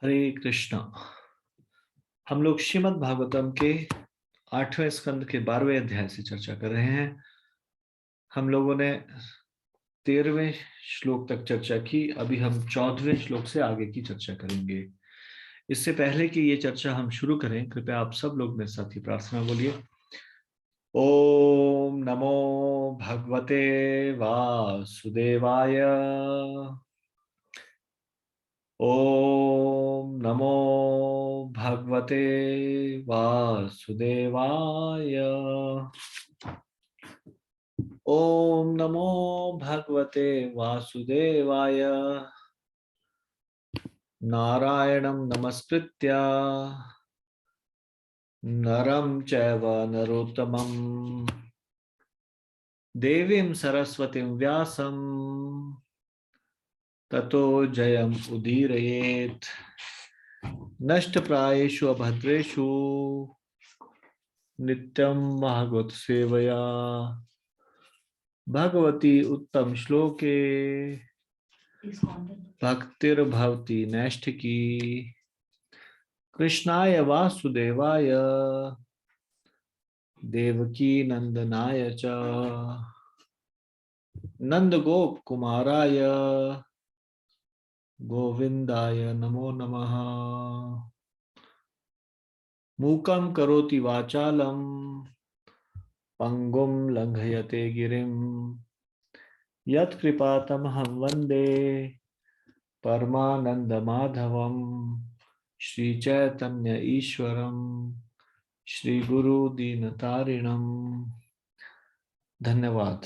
हरे कृष्णा। हम लोग श्रीमद् भागवतम के 8वें स्कंद के 12वें अध्याय से चर्चा कर रहे हैं। हम लोगों ने 13वें श्लोक तक चर्चा की। अभी हम 14वें श्लोक से आगे की चर्चा करेंगे। इससे पहले कि ये चर्चा हम शुरू करें, कृपया आप सब लोग मेरे साथ ही प्रार्थना बोलिए। ओम नमो भगवते वासुदेवाय। ओम नमो भगवते वासुदेवाय। ओम नमो भगवते वासुदेवाय। नारायणं नमस्कृत्य नरं चैव नरोत्तमं देवीं सरस्वतीं व्यासं ततो जयम् उदीरयेत्। नष्टप्रायेषु अभद्रेषु नित्यं भागवत सेवया भगवती उत्तम श्लोके भक्तिर्भवति नैष्ठिकी। कृष्णाय वासुदेवाय देवकी नंदनाय च नंदगोप कुमाराय गोविंदाय नमो नमः। मूकं करोति वाचालं पंगुं लंघयते गिरिं यत्कृपातमहं वन्दे परमानन्दमाधवं श्रीचैतन्य ईश्वरं श्रीगुरुदीनतारिणं। धन्यवाद।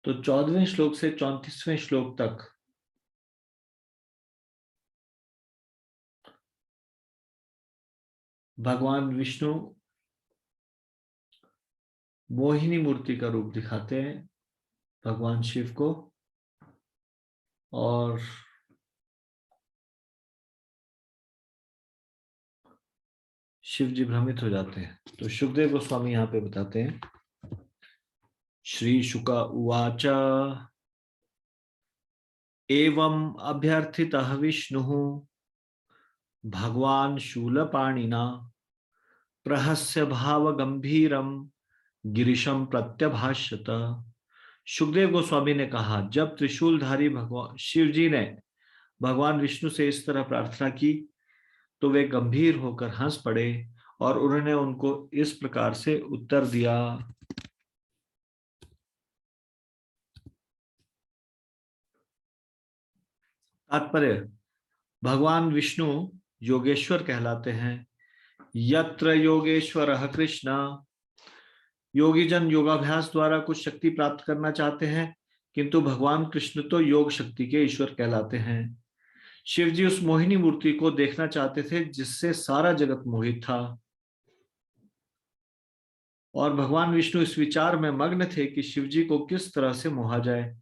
तो 14वें श्लोक से 34वें श्लोक तक भगवान विष्णु मोहिनी मूर्ति का रूप दिखाते हैं भगवान शिव को, और शिव जी भ्रमित हो जाते हैं। तो सुखदेव गोस्वामी यहाँ पे बताते हैं, श्री शुका उवाच एवं अभ्यर्थितः विष्णुः भगवान शूलपाणिना प्रहस्य भाव गंभीरम गिरीशम प्रत्यभाष्यत। सुखदेव गोस्वामी ने कहा, जब त्रिशूलधारी भगवान शिव जी ने भगवान विष्णु से इस तरह प्रार्थना की तो वे गंभीर होकर हंस पड़े और उन्होंने उनको इस प्रकार से उत्तर दिया। तात्पर्य, भगवान विष्णु योगेश्वर कहलाते हैं। यत्र योगेश्वरः कृष्ण, योगी जन योगाभ्यास द्वारा कुछ शक्ति प्राप्त करना चाहते हैं, किंतु भगवान कृष्ण तो योग शक्ति के ईश्वर कहलाते हैं। शिव जी उस मोहिनी मूर्ति को देखना चाहते थे जिससे सारा जगत मोहित था, और भगवान विष्णु इस विचार में मग्न थे कि शिव जी को किस तरह से मोहा जाए।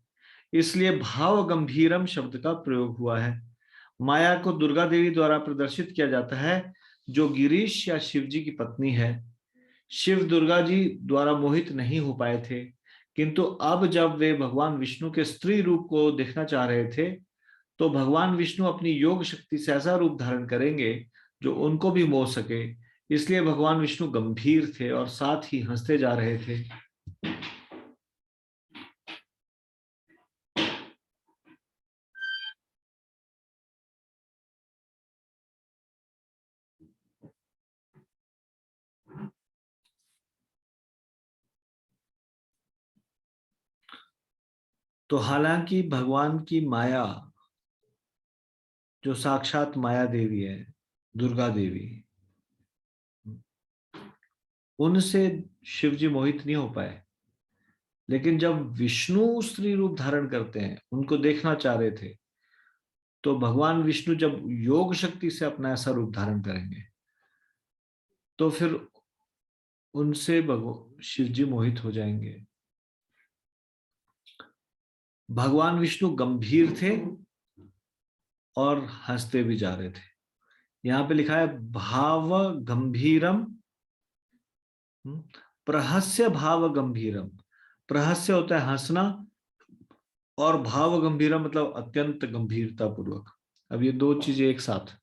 इसलिए भाव गंभीरम शब्द का प्रयोग हुआ है। माया को दुर्गा देवी द्वारा प्रदर्शित किया जाता है, जो गिरीश या शिव जी की पत्नी है। शिव दुर्गा जी द्वारा मोहित नहीं हो पाए थे, किंतु अब जब वे भगवान विष्णु के स्त्री रूप को देखना चाह रहे थे तो भगवान विष्णु अपनी योग शक्ति से ऐसा रूप धारण करेंगे जो उनको भी मोह सके। इसलिए भगवान विष्णु गंभीर थे और साथ ही हंसते जा रहे थे। तो हालांकि भगवान की माया, जो साक्षात माया देवी है, दुर्गा देवी, उनसे शिव जी मोहित नहीं हो पाए। लेकिन जब विष्णु स्त्री रूप धारण करते हैं, उनको देखना चाह रहे थे, तो भगवान विष्णु जब योग शक्ति से अपना ऐसा रूप धारण करेंगे तो फिर उनसे शिव जी मोहित हो जाएंगे। भगवान विष्णु गंभीर थे और हंसते भी जा रहे थे। यहाँ पे लिखा है भाव गंभीरम, प्रहस्य भाव गंभीरम। प्रहस्य होता है हंसना, और भाव गंभीरम मतलब अत्यंत गंभीरता पूर्वक। अब ये दो चीजें एक साथ,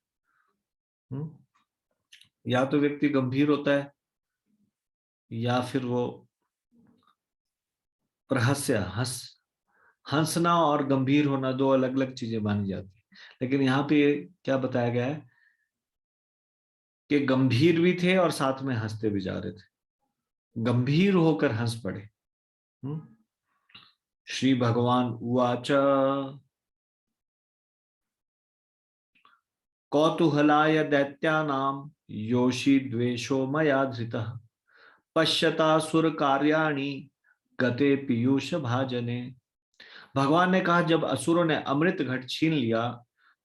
या तो व्यक्ति गंभीर होता है या फिर वो प्रहस्य हंसना और गंभीर होना दो अलग अलग चीजें मानी जाती है। लेकिन यहाँ पे क्या बताया गया है कि गंभीर भी थे और साथ में हंसते भी जा रहे थे, गंभीर होकर हंस पड़े। श्री भगवान उवाच कौतूहलाय दैत्यानां योषि द्वेषो मया धृतः पश्यतासुर कार्याणि गते पीयूष भाजने। भगवान ने कहा, जब असुरों ने अमृत घट छीन लिया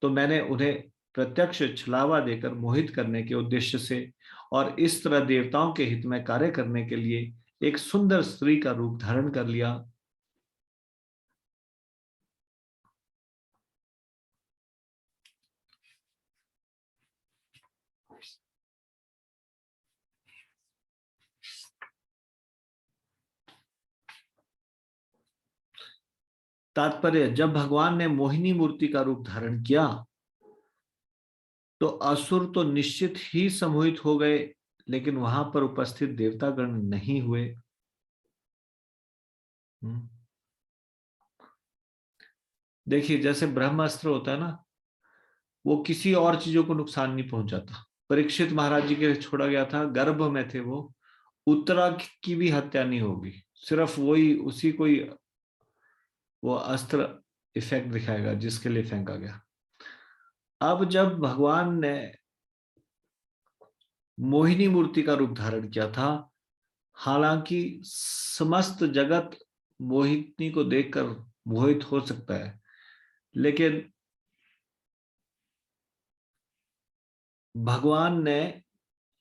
तो मैंने उन्हें प्रत्यक्ष छलावा देकर मोहित करने के उद्देश्य से और इस तरह देवताओं के हित में कार्य करने के लिए एक सुंदर स्त्री का रूप धारण कर लिया। तात्पर्य, जब भगवान ने मोहिनी मूर्ति का रूप धारण किया तो असुर तो निश्चित ही सम्मोहित हो गए, लेकिन वहां पर उपस्थित देवतागण नहीं हुए। देखिए, जैसे ब्रह्मास्त्र होता है ना, वो किसी और चीजों को नुकसान नहीं पहुंचाता। परीक्षित महाराज जी के छोड़ा गया था, गर्भ में थे वो, उत्तरा की भी हत्या नहीं होगी, सिर्फ वही उसी कोई वो अस्त्र इफेक्ट दिखाएगा जिसके लिए फेंका गया। अब जब भगवान ने मोहिनी मूर्ति का रूप धारण किया था, हालांकि समस्त जगत मोहिनी को देखकर मोहित हो सकता है, लेकिन भगवान ने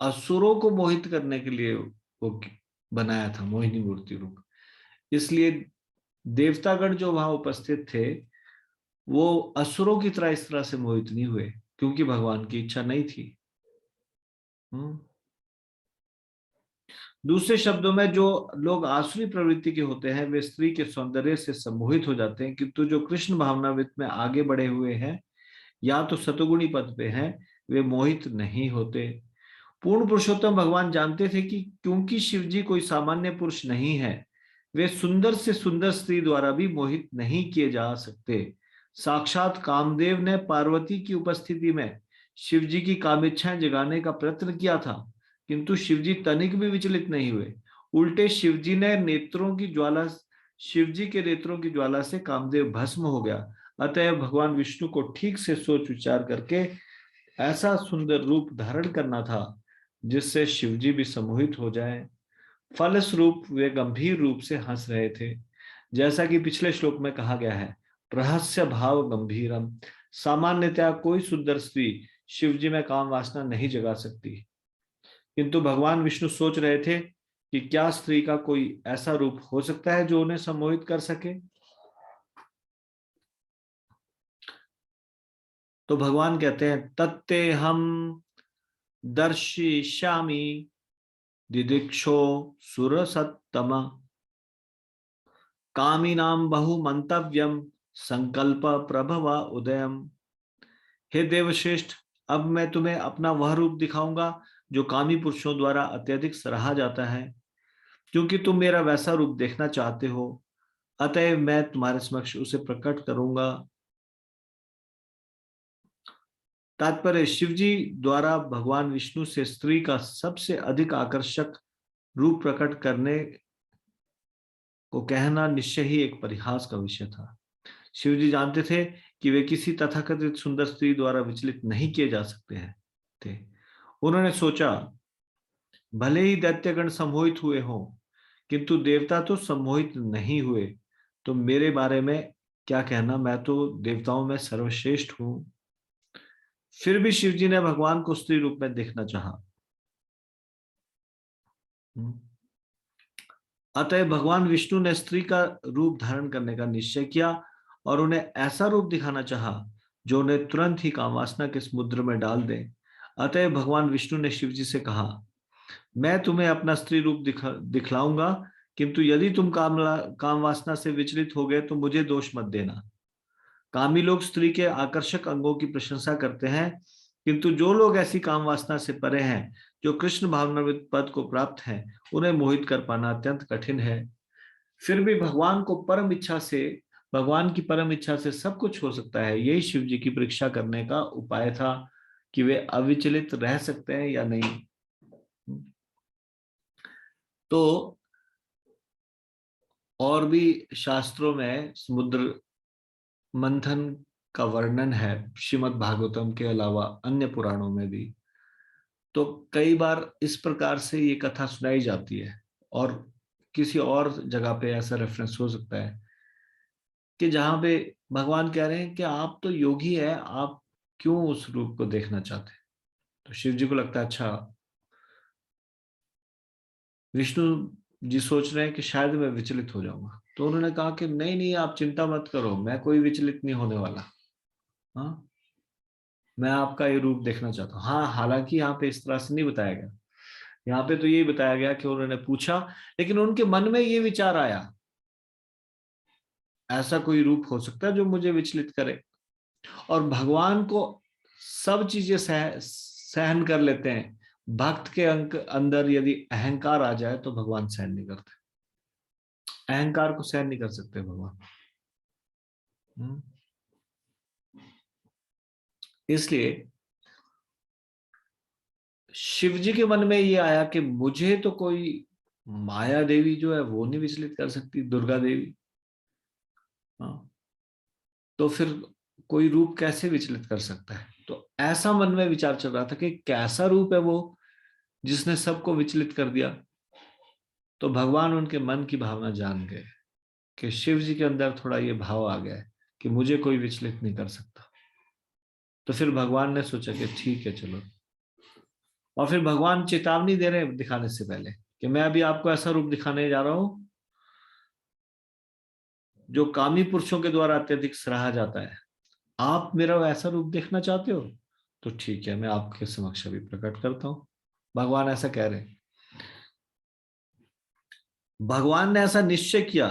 असुरों को मोहित करने के लिए वो बनाया था मोहिनी मूर्ति रूप। इसलिए देवतागण जो वहां उपस्थित थे वो असुरों की तरह इस तरह से मोहित नहीं हुए, क्योंकि भगवान की इच्छा नहीं थी। दूसरे शब्दों में, जो लोग आसुरी प्रवृत्ति के होते हैं वे स्त्री के सौंदर्य से सम्मोहित हो जाते हैं, किंतु जो कृष्ण भावनावित में आगे बढ़े हुए हैं या तो सतुगुणी पद पे हैं, वे मोहित नहीं होते। पूर्ण पुरुषोत्तम भगवान जानते थे कि क्योंकि शिव जी कोई सामान्य पुरुष नहीं है, वे सुंदर से सुंदर स्त्री द्वारा भी मोहित नहीं किए जा सकते। साक्षात कामदेव ने पार्वती की उपस्थिति में शिव जी की कामेच्छाएं जगाने का प्रयत्न किया था, किंतु शिवजी तनिक भी विचलित नहीं हुए। उल्टे शिवजी के नेत्रों की ज्वाला से कामदेव भस्म हो गया। अतः भगवान विष्णु को ठीक से सोच विचार करके ऐसा सुंदर रूप धारण करना था जिससे शिवजी भी सम्मोहित हो जाए। फलस्वरूप वे गंभीर रूप से हंस रहे थे। जैसा कि पिछले श्लोक में कहा गया है, रहस्य भाव गंभीरम। सामान्यतया कोई सुंदर स्त्री शिवजी में काम वासना नहीं जगा सकती, किंतु भगवान विष्णु सोच रहे थे कि क्या स्त्री का कोई ऐसा रूप हो सकता है जो उन्हें सम्मोहित कर सके। तो भगवान कहते हैं, तत्ते हम दर्शिष्यामि दिदिक्षो सुरसत्तम कामिनाम बहु मंतव्यम संकल्प प्रभव उदयम। हे देवश्रेष्ठ, अब मैं तुम्हें अपना वह रूप दिखाऊंगा जो कामी पुरुषों द्वारा अत्यधिक सराहा जाता है। क्योंकि तुम मेरा वैसा रूप देखना चाहते हो, अतएव मैं तुम्हारे समक्ष उसे प्रकट करूंगा। तात्पर्य, शिवजी द्वारा भगवान विष्णु से स्त्री का सबसे अधिक आकर्षक रूप प्रकट करने को कहना निश्चय ही एक परिहास का विषय था। शिवजी जानते थे कि वे किसी तथाकथित सुंदर स्त्री द्वारा विचलित नहीं किए जा सकते हैं थे। उन्होंने सोचा, भले ही दैत्यगण सम्मोहित हुए हों, किंतु देवता तो सम्मोहित नहीं हुए, तो मेरे बारे में क्या कहना, मैं तो देवताओं में सर्वश्रेष्ठ हूं। फिर भी शिवजी ने भगवान को स्त्री रूप में देखना चाहा। अतः भगवान विष्णु ने स्त्री का रूप धारण करने का निश्चय किया और उन्हें ऐसा रूप दिखाना चाहा जो उन्हें तुरंत ही कामवासना के समुद्र में डाल दे। अतः भगवान विष्णु ने शिव जी से कहा, मैं तुम्हें अपना स्त्री रूप दिखलाऊंगा, किंतु यदि तुम काम वासना से विचलित हो गए तो मुझे दोष मत देना। कामी लोग स्त्री के आकर्षक अंगों की प्रशंसा करते हैं, किंतु जो लोग ऐसी काम वासना से परे हैं, जो कृष्ण भावनामृत पद को प्राप्त हैं, उन्हें मोहित कर पाना अत्यंत कठिन है। फिर भी भगवान की परम इच्छा से सब कुछ हो सकता है। यही शिव जी की परीक्षा करने का उपाय था कि वे अविचलित रह सकते हैं या नहीं। तो और भी शास्त्रों में समुद्र मंथन का वर्णन है, श्रीमद् भागवतम के अलावा अन्य पुराणों में भी। तो कई बार इस प्रकार से ये कथा सुनाई जाती है, और किसी और जगह पे ऐसा रेफरेंस हो सकता है कि जहां पे भगवान कह रहे हैं कि आप तो योगी है, आप क्यों उस रूप को देखना चाहते हैं। तो शिव जी को लगता है अच्छा, विष्णु जी सोच रहे हैं कि शायद मैं विचलित हो जाऊंगा। तो उन्होंने कहा कि नहीं नहीं, आप चिंता मत करो, मैं कोई विचलित नहीं होने वाला। हाँ, मैं आपका ये रूप देखना चाहता हूँ। हाँ, हालांकि यहाँ पे इस तरह से नहीं बताया गया, यहाँ पे तो यही बताया गया कि उन्होंने पूछा, लेकिन उनके मन में ये विचार आया, ऐसा कोई रूप हो सकता है जो मुझे विचलित करे। और भगवान को सब चीजें सहन कर लेते हैं। भक्त के अंक अंदर यदि अहंकार आ जाए तो भगवान सहन नहीं करते, अहंकार को सहन नहीं कर सकते भगवान। इसलिए शिव जी के मन में ये आया कि मुझे तो कोई माया देवी जो है वो नहीं विचलित कर सकती, दुर्गा देवी। हाँ, तो फिर कोई रूप कैसे विचलित कर सकता है। तो ऐसा मन में विचार चल रहा था कि कैसा रूप है वो जिसने सबको विचलित कर दिया। तो भगवान उनके मन की भावना जान गए कि शिव जी के अंदर थोड़ा ये भाव आ गया है कि मुझे कोई विचलित नहीं कर सकता। तो फिर भगवान ने सोचा कि ठीक है चलो। और फिर भगवान चेतावनी दे रहे दिखाने से पहले कि मैं अभी आपको ऐसा रूप दिखाने जा रहा हूं जो कामी पुरुषों के द्वारा अत्यधिक सराहा जाता है। आप मेरा ऐसा रूप देखना चाहते हो तो ठीक है, मैं आपके समक्ष अभी प्रकट करता हूं। भगवान ऐसा कह रहे हैं। भगवान ने ऐसा निश्चय किया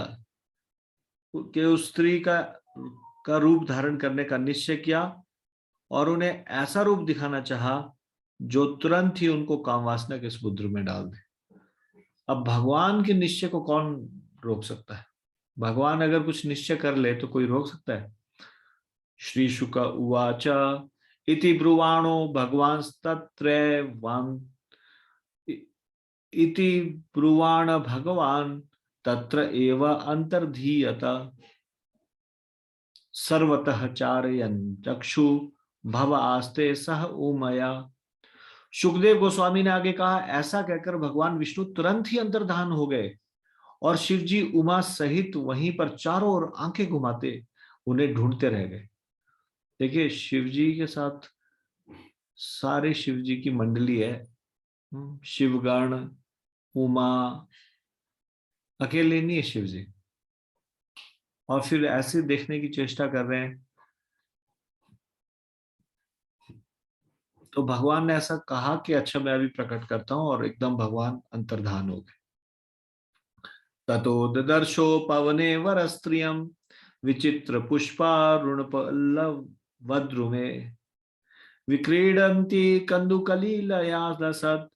कि उस स्त्री का रूप धारण करने का निश्चय किया, और उन्हें ऐसा रूप दिखाना चाहा जो तुरंत ही उनको कामवासना के समुद्र में डाल दे। अब भगवान के निश्चय को कौन रोक सकता है। भगवान अगर कुछ निश्चय कर ले तो कोई रोक सकता है। श्री शुक उवाच इति ब्रुवाणो भगवांस्तत्र इति ब्रुवाण भगवान तत्र एव अंतर्धीयत सर्वतः चारयन् चक्षु भव आस्ते सह उमया। सुखदेव गोस्वामी ने आगे कहा, ऐसा कहकर भगवान विष्णु तुरंत ही अंतर्धान हो गए, और शिव जी उमा सहित वहीं पर चारों ओर आंखें घुमाते उन्हें ढूंढते रह गए। देखिए, शिव जी के साथ सारे शिव जी की मंडली है, शिवगण, उमा, अकेले नहीं है शिव जी। और फिर ऐसे देखने की चेष्टा कर रहे हैं। तो भगवान ने ऐसा कहा कि अच्छा मैं अभी प्रकट करता हूं, और एकदम भगवान अंतर्धान हो गए। ततो ददर्शो पवने वर स्त्रियम विचित्र पुष्पारुण पल्लव वद्रुमे विक्रीडन्ति कंदुकलीलया लसत्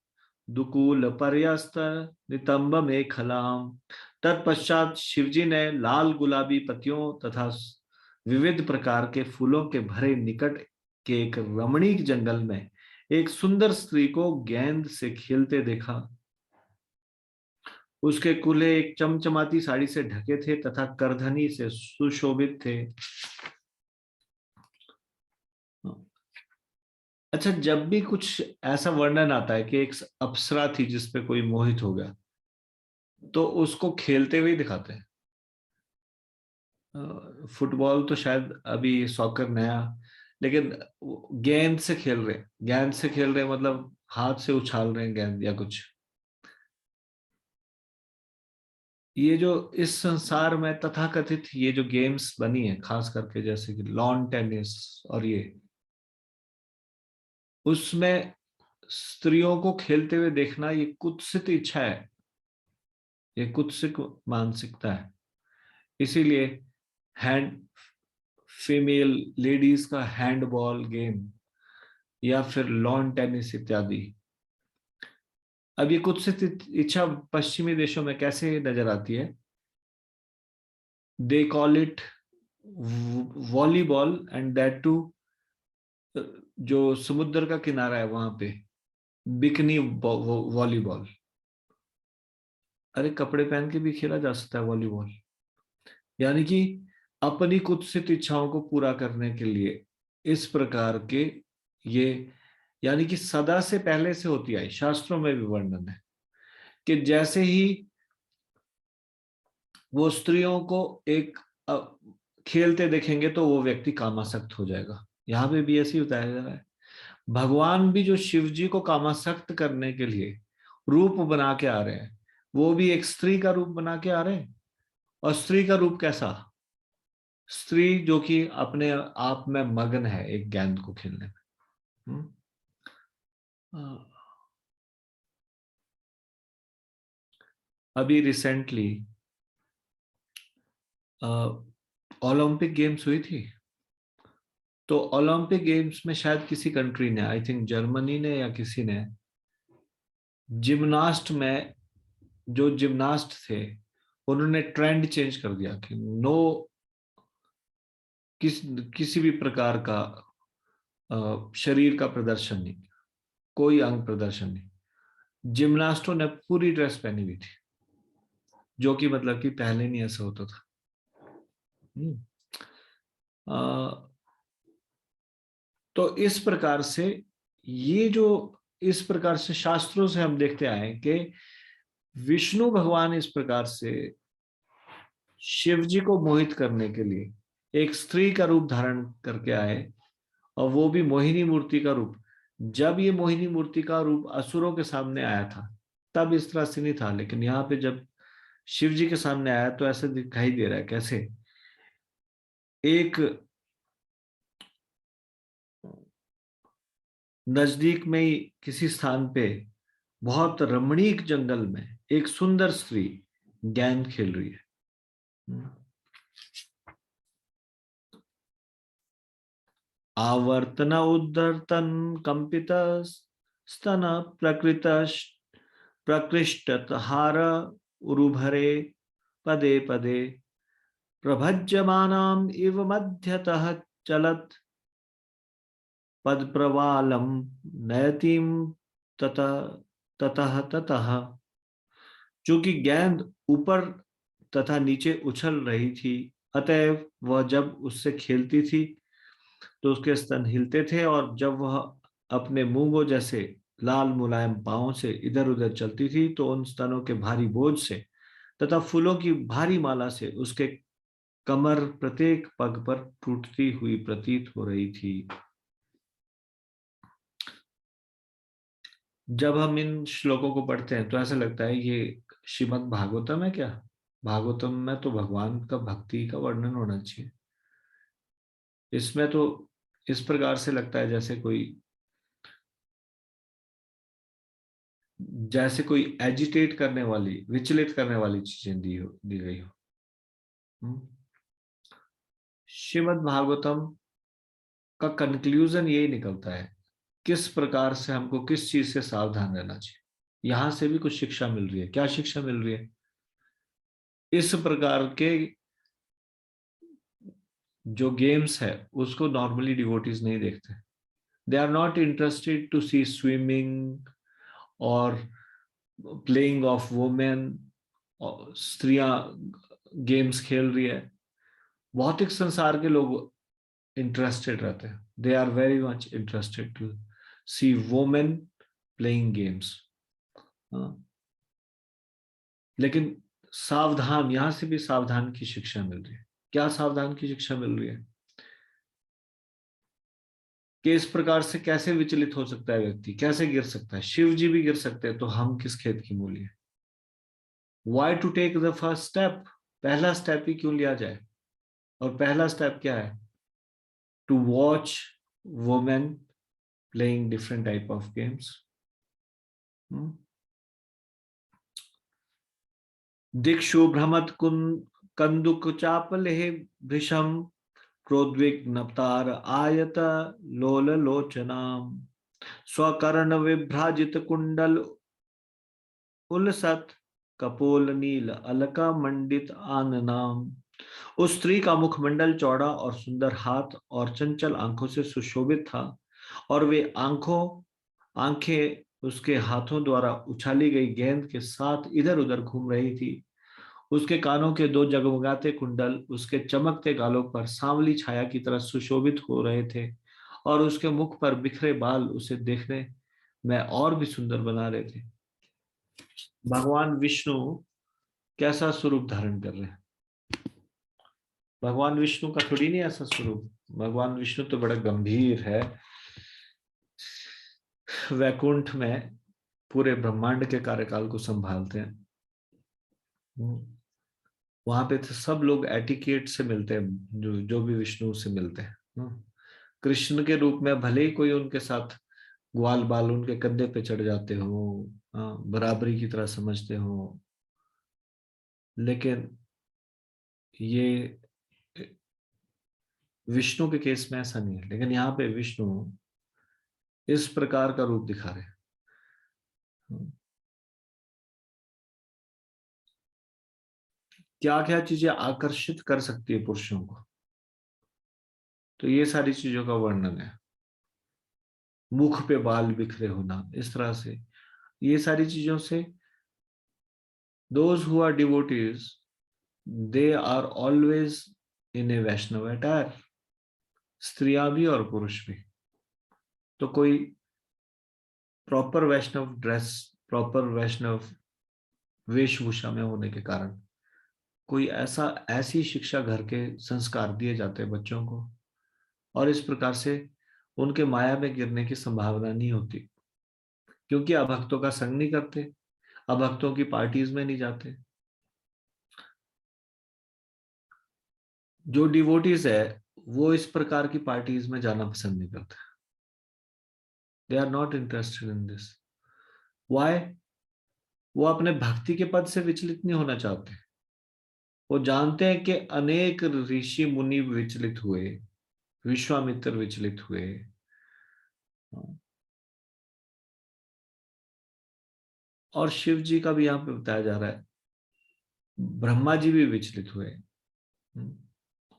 दुकूल पर्यस्त नितंब मेखलाम। तत्पश्चात शिवजी ने लाल गुलाबी पत्तियों तथा विविध प्रकार के फूलों के भरे निकट के एक रमणीक जंगल में एक सुंदर स्त्री को गेंद से खेलते देखा। उसके कूल्हे एक चमचमाती साड़ी से ढके थे तथा करधनी से सुशोभित थे। अच्छा, जब भी कुछ ऐसा वर्णन आता है कि एक अप्सरा थी जिस पे कोई मोहित हो गया, तो उसको खेलते हुए दिखाते हैं। फुटबॉल तो शायद अभी सॉकर नया, लेकिन गेंद से खेल रहे, गेंद से खेल रहे मतलब हाथ से उछाल रहे हैं गेंद या कुछ। ये जो इस संसार में तथाकथित ये जो गेम्स बनी है, खास करके जैसे कि लॉन टेनिस और ये, उसमें स्त्रियों को खेलते हुए देखना ये कुत्सित इच्छा है, ये कुत्सित मानसिकता है। इसीलिए हैंड फीमेल लेडीज का हैंडबॉल गेम या फिर लॉन टेनिस इत्यादि, अब ये कुत्सित इच्छा पश्चिमी देशों में कैसे नजर आती है? They call it volleyball, and that too जो समुद्र का किनारा है वहां पे, बिकनी वॉलीबॉल। अरे कपड़े पहन के भी खेला जा सकता है वॉलीबॉल। यानी कि अपनी कुत्सित इच्छाओं को पूरा करने के लिए इस प्रकार के ये, यानी कि सदा से पहले से होती आई, शास्त्रों में भी वर्णन है कि जैसे ही वो स्त्रियों को एक खेलते देखेंगे तो वो व्यक्ति कामासक्त हो जाएगा। यहाँ पे भी ऐसे ही बताया जा रहा है। भगवान भी जो शिव जी को कामासक्त करने के लिए रूप बना के आ रहे हैं, वो भी एक स्त्री का रूप बना के आ रहे हैं। और स्त्री का रूप कैसा? स्त्री जो कि अपने आप में मग्न है एक गेंद को खेलने में। अभी रिसेंटली ओलंपिक गेम्स हुई थी, तो ओलंपिक गेम्स में शायद किसी कंट्री ने, आई थिंक जर्मनी ने या किसी ने, जिम्नास्ट में जो जिम्नास्ट थे उन्होंने ट्रेंड चेंज कर दिया कि नो, किसी भी प्रकार का शरीर का प्रदर्शन नहीं, कोई अंग प्रदर्शन नहीं। जिम्नास्टों ने पूरी ड्रेस पहनी हुई थी, जो कि मतलब कि पहले नहीं ऐसा होता था। तो इस प्रकार से ये जो, इस प्रकार से शास्त्रों से हम देखते आए कि विष्णु भगवान इस प्रकार से शिव जी को मोहित करने के लिए एक स्त्री का रूप धारण करके आए, और वो भी मोहिनी मूर्ति का रूप। जब ये मोहिनी मूर्ति का रूप असुरों के सामने आया था तब इस तरह से नहीं था, लेकिन यहाँ पे जब शिव जी के सामने आया तो ऐसे दिखाई दे रहा है कैसे एक नजदीक में ही किसी स्थान पे बहुत रमणीक जंगल में एक सुंदर स्त्री गेंद खेल रही है। आवर्तन उद्धर्तन कंपित स्तन प्रकृत प्रकृष्टहार उरुभरे पदे पदे प्रभज्यमानाम इव मध्यतः चलत पदप्रवालम नयतीम ततः ततः ततः। चूंकि गेंद ऊपर तथा नीचे उछल रही थी, अतएव वह जब उससे खेलती थी तो उसके स्तन हिलते थे, और जब वह अपने मूंगों जैसे लाल मुलायम पांवों से इधर उधर चलती थी तो उन स्तनों के भारी बोझ से तथा फूलों की भारी माला से उसके कमर प्रत्येक पग पर टूटती हुई प्रतीत हो रही थी। जब हम इन श्लोकों को पढ़ते हैं तो ऐसा लगता है ये श्रीमद् भागवतम है क्या? भागवतम में तो भगवान का भक्ति का वर्णन होना चाहिए। इसमें तो इस प्रकार से लगता है जैसे कोई एजिटेट करने वाली, विचलित करने वाली चीजें दी गई हो। श्रीमद् भागवतम का कंक्लूजन यही निकलता है, किस प्रकार से हमको किस चीज से सावधान रहना चाहिए। यहां से भी कुछ शिक्षा मिल रही है। क्या शिक्षा मिल रही है? इस प्रकार के जो गेम्स है उसको नॉर्मली डिवोटीज नहीं देखते। They are not interested to see swimming और प्लेइंग ऑफ वुमेन। स्त्रियां गेम्स खेल रही है, भौतिक संसार के लोग इंटरेस्टेड रहते हैं। They are very much interested to see women playing games. लेकिन सावधान, यहां से भी सावधान की शिक्षा मिल रही है। क्या सावधान की शिक्षा मिल रही है? कि इस प्रकार से कैसे विचलित हो सकता है व्यक्ति, कैसे गिर सकता है। शिव जी भी गिर सकते हैं तो हम किस खेत की मूली है? Why to take the first step, पहला स्टेप ही क्यों लिया जाए? और पहला स्टेप क्या है? To watch women playing different type of games. दिक्षु भ्रमत कंदुक चापले भृशम क्रोद्विग्नतार आयत लोल लोचनाम स्वकर्ण विभ्राजित कुंडल उलसत कपोल नील अलका मंडित आननाम। उस स्त्री का मुखमंडल चौड़ा और सुंदर, हाथ और चंचल आंखों से सुशोभित था, और वे आंखें उसके हाथों द्वारा उछाली गई गेंद के साथ इधर उधर घूम रही थी। उसके कानों के दो जगमगाते कुंडल उसके चमकते गालों पर सांवली छाया की तरह सुशोभित हो रहे थे, और उसके मुख पर बिखरे बाल उसे देखने में और भी सुंदर बना रहे थे। भगवान विष्णु कैसा स्वरूप धारण कर रहे हैं? भगवान विष्णु का थोड़ी नहीं ऐसा स्वरूप। भगवान विष्णु तो बड़ा गंभीर है। वैकुंठ में पूरे ब्रह्मांड के कार्यकाल को संभालते हैं। वहां पे तो सब लोग एटिकेट से मिलते हैं, जो जो भी विष्णु से मिलते हैं। कृष्ण के रूप में भले ही कोई उनके साथ ग्वाल बाल उनके कंधे पे चढ़ जाते हो, बराबरी की तरह समझते हो, लेकिन ये विष्णु के केस में ऐसा नहीं है। लेकिन यहाँ पे विष्णु इस प्रकार का रूप दिखा रहे हैं। क्या क्या चीजें आकर्षित कर सकती है पुरुषों को, तो ये सारी चीजों का वर्णन है। मुख पे बाल बिखरे होना, इस तरह से ये सारी चीजों से those who are devotees, they are always in a Vaishnav attire, स्त्रियां भी और पुरुष भी। तो कोई proper Vaishnav dress, proper Vaishnav वेशभूषा में होने के कारण कोई ऐसी शिक्षा घर के संस्कार दिए जाते हैं बच्चों को, और इस प्रकार से उनके माया में गिरने की संभावना नहीं होती, क्योंकि अभक्तों का संग नहीं करते, अभक्तों की पार्टीज में नहीं जाते। जो डिवोटीज है वो इस प्रकार की पार्टीज में जाना पसंद नहीं करते। They are not interested in this. Why? वो अपने भक्ति के पद से विचलित नहीं होना चाहते। वो जानते हैं कि अनेक ऋषि मुनि विचलित हुए, विश्वामित्र विचलित हुए, और शिव जी का भी यहाँ पे बताया जा रहा है, ब्रह्मा जी भी विचलित हुए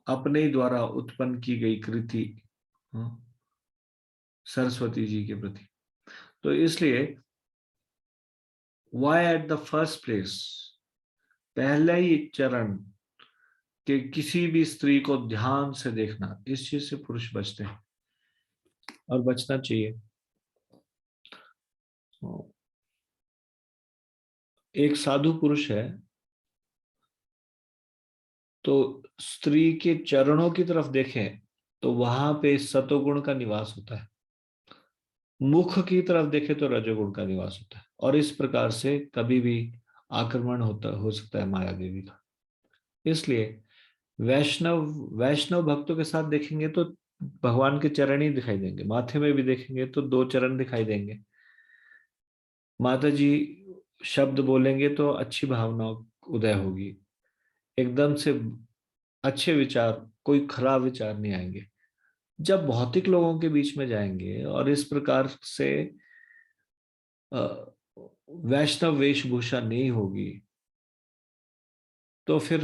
अपने ही द्वारा उत्पन्न की गई कृति सरस्वती जी के प्रति। तो इसलिए why at the first place, पहले ही चरण के किसी भी स्त्री को ध्यान से देखना, इस चीज से पुरुष बचते हैं और बचना चाहिए। एक साधु पुरुष है तो स्त्री के चरणों की तरफ देखें तो वहां पे सतोगुण का निवास होता है, मुख की तरफ देखें तो रजोगुण का निवास होता है, और इस प्रकार से कभी भी आक्रमण हो सकता है माया देवी का। इसलिए वैष्णव वैष्णव भक्तों के साथ देखेंगे तो भगवान के चरण ही दिखाई देंगे, माथे में भी देखेंगे तो दो चरण दिखाई देंगे। माता जी शब्द बोलेंगे तो अच्छी भावना उदय होगी, एकदम से अच्छे विचार, कोई खराब विचार नहीं आएंगे। जब भौतिक लोगों के बीच में जाएंगे और इस प्रकार से वैष्णव वेशभूषा नहीं होगी तो फिर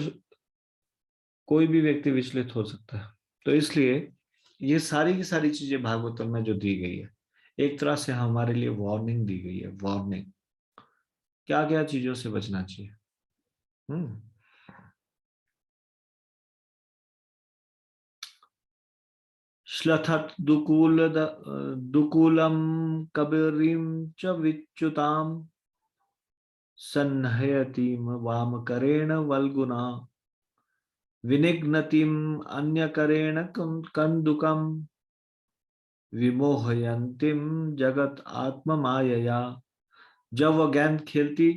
कोई भी व्यक्ति विचलित हो सकता है। तो इसलिए ये सारी की सारी चीजें भागवतम में जो दी गई है, एक तरह से हमारे लिए वार्निंग दी गई है। वार्निंग, क्या क्या चीजों से बचना चाहिए। हम्म श्लथत दुकूलम कबरीम च विच्युताम सन्नहयतीम वामकरेण वल्गुना विनिघ्नतीम अन्यकरेण कंदुकम विमोहयंतीम जगत आत्म मायया। जब वह गेंद खेलती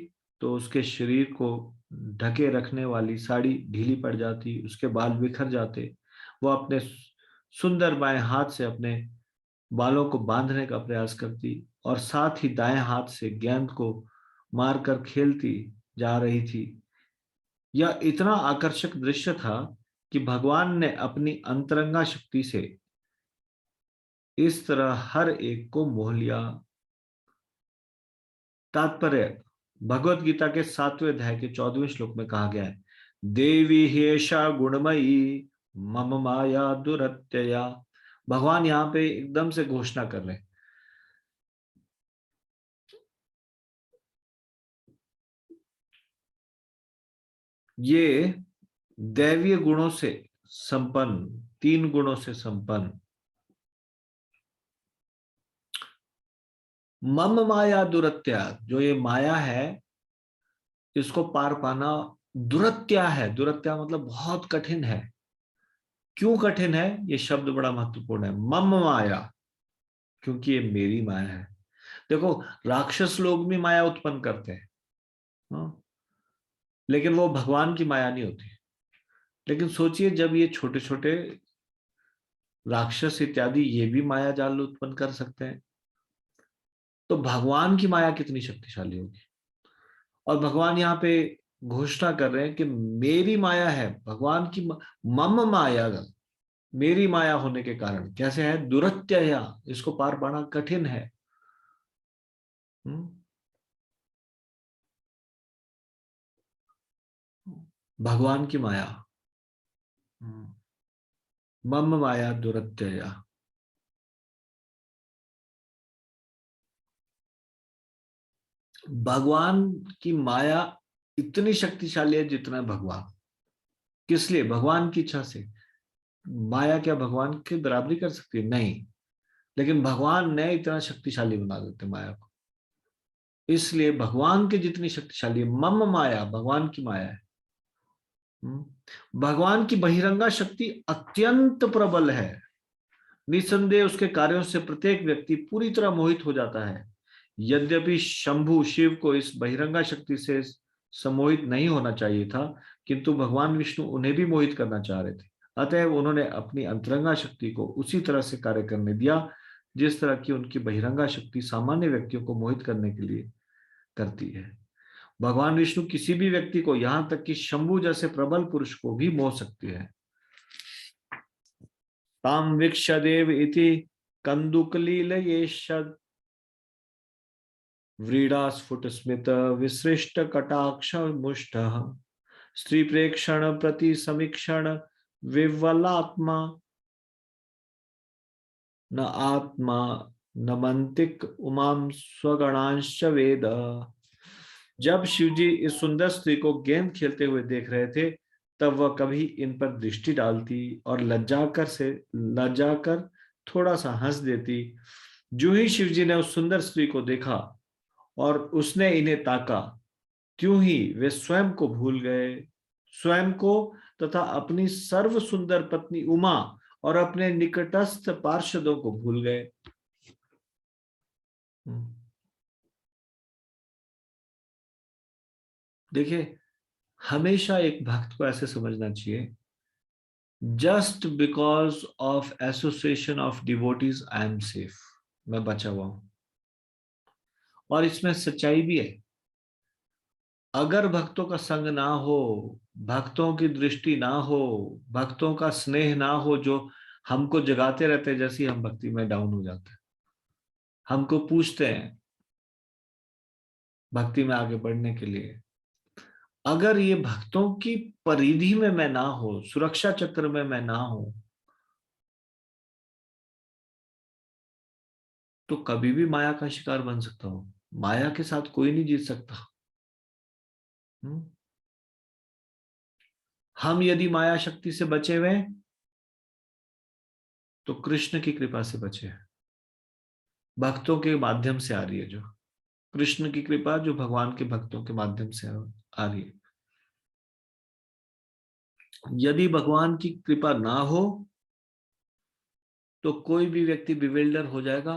तो उसके शरीर को ढके रखने वाली साड़ी ढीली पड़ जाती, उसके बाल बिखर जाते। वो अपने सुंदर बाएं हाथ से अपने बालों को बांधने का प्रयास करती और साथ ही दाएं हाथ से गेंद को मारकर खेलती जा रही थी। यह इतना आकर्षक दृश्य था कि भगवान ने अपनी अंतरंगा शक्ति से इस तरह हर एक को मोह लिया। तात्पर्य, भगवत गीता के 7वें अध्याय के 14वें श्लोक में कहा गया है, देवी हेषा गुणमयी मम माया दुरत्यया। भगवान यहाँ पे एकदम से घोषणा कर रहे हैं, ये दैवीय गुणों से संपन्न, 3 गुणों से संपन्न, मम माया दुरत्या, जो ये माया है इसको पार पाना दुरत्या है। दुरत्या मतलब बहुत कठिन है। क्यों कठिन है? ये शब्द बड़ा महत्वपूर्ण है, मम माया, क्योंकि ये मेरी माया है। देखो, राक्षस लोग भी माया उत्पन्न करते हैं, हाँ? लेकिन वो भगवान की माया नहीं होती। लेकिन सोचिए, जब ये छोटे छोटे राक्षस इत्यादि ये भी माया जाल उत्पन्न कर सकते हैं, तो भगवान की माया कितनी शक्तिशाली होगी। और भगवान यहाँ पे घोषणा कर रहे हैं कि मेरी माया है, भगवान की मम माया, मेरी माया होने के कारण कैसे है, दुरत्यया, इसको पार पाना कठिन है। भगवान की माया, मम माया दुरत्यया। भगवान की माया इतनी शक्तिशाली है जितना भगवान। किस लिए? भगवान की इच्छा से। माया क्या भगवान की बराबरी कर सकती है? नहीं। लेकिन भगवान ने इतना शक्तिशाली बना देते माया को। इसलिए भगवान की जितनी शक्तिशाली मम माया, भगवान की माया है। भगवान की बहिरंगा शक्ति अत्यंत प्रबल है। निसंदेह उसके कार्यों से प्रत्येक व्यक्ति पूरी तरह मोहित हो जाता है। यद्यपि शंभु शिव को इस बहिरंगा शक्ति से सम्मोहित नहीं होना चाहिए था, किंतु भगवान विष्णु उन्हें भी मोहित करना चाह रहे थे। अतएव उन्होंने अपनी अंतरंगा शक्ति को उसी तरह से कार्य करने दिया जिस तरह की उनकी बहिरंगा शक्ति सामान्य व्यक्तियों को मोहित करने के लिए करती है। भगवान विष्णु किसी भी व्यक्ति को, यहां तक कि शंभु जैसे प्रबल पुरुष को भी मोह सकती है। ताम वीक्षदेव इति कंदुकलीलयेषद व्रीडास्फुटस्मित विसृष्ट कटाक्ष मुष्ट स्त्री प्रेक्षण प्रति समीक्षण विवलात्मा न आत्मा न मंतिक उमाम स्वगणांश वेद। जब शिवजी इस सुंदर स्त्री को गेंद खेलते हुए देख रहे थे, तब वह कभी इन पर दृष्टि डालती और लज्जाकर थोड़ा सा हंस देती। जो ही शिवजी ने उस सुंदर स्त्री को देखा और उसने इन्हें ताका, त्यों ही वे स्वयं को भूल गए, स्वयं को तथा अपनी सर्व सुंदर पत्नी उमा और अपने निकटस्थ पार्षदों को भूल गए। देखिए, हमेशा एक भक्त को ऐसे समझना चाहिए, just because of association of devotees I am safe, मैं बचा हुआ हूं। और इसमें सच्चाई भी है। अगर भक्तों का संग ना हो, भक्तों की दृष्टि ना हो, भक्तों का स्नेह ना हो जो हमको जगाते रहते हैं, जैसे हम भक्ति में डाउन हो जाते हैं, हमको पूछते हैं भक्ति में आगे बढ़ने के लिए, अगर ये भक्तों की परिधि में मैं ना हो, सुरक्षा चक्र में मैं ना हो, तो कभी भी माया का शिकार बन सकता हूं। माया के साथ कोई नहीं जीत सकता। हम यदि माया शक्ति से बचे हुए तो कृष्ण की कृपा से बचे हैं। भक्तों के माध्यम से आ रही है, जो कृष्ण की कृपा जो भगवान के भक्तों के माध्यम से आ रही है। यदि भगवान की कृपा ना हो तो कोई भी व्यक्ति बिविल्डर हो जाएगा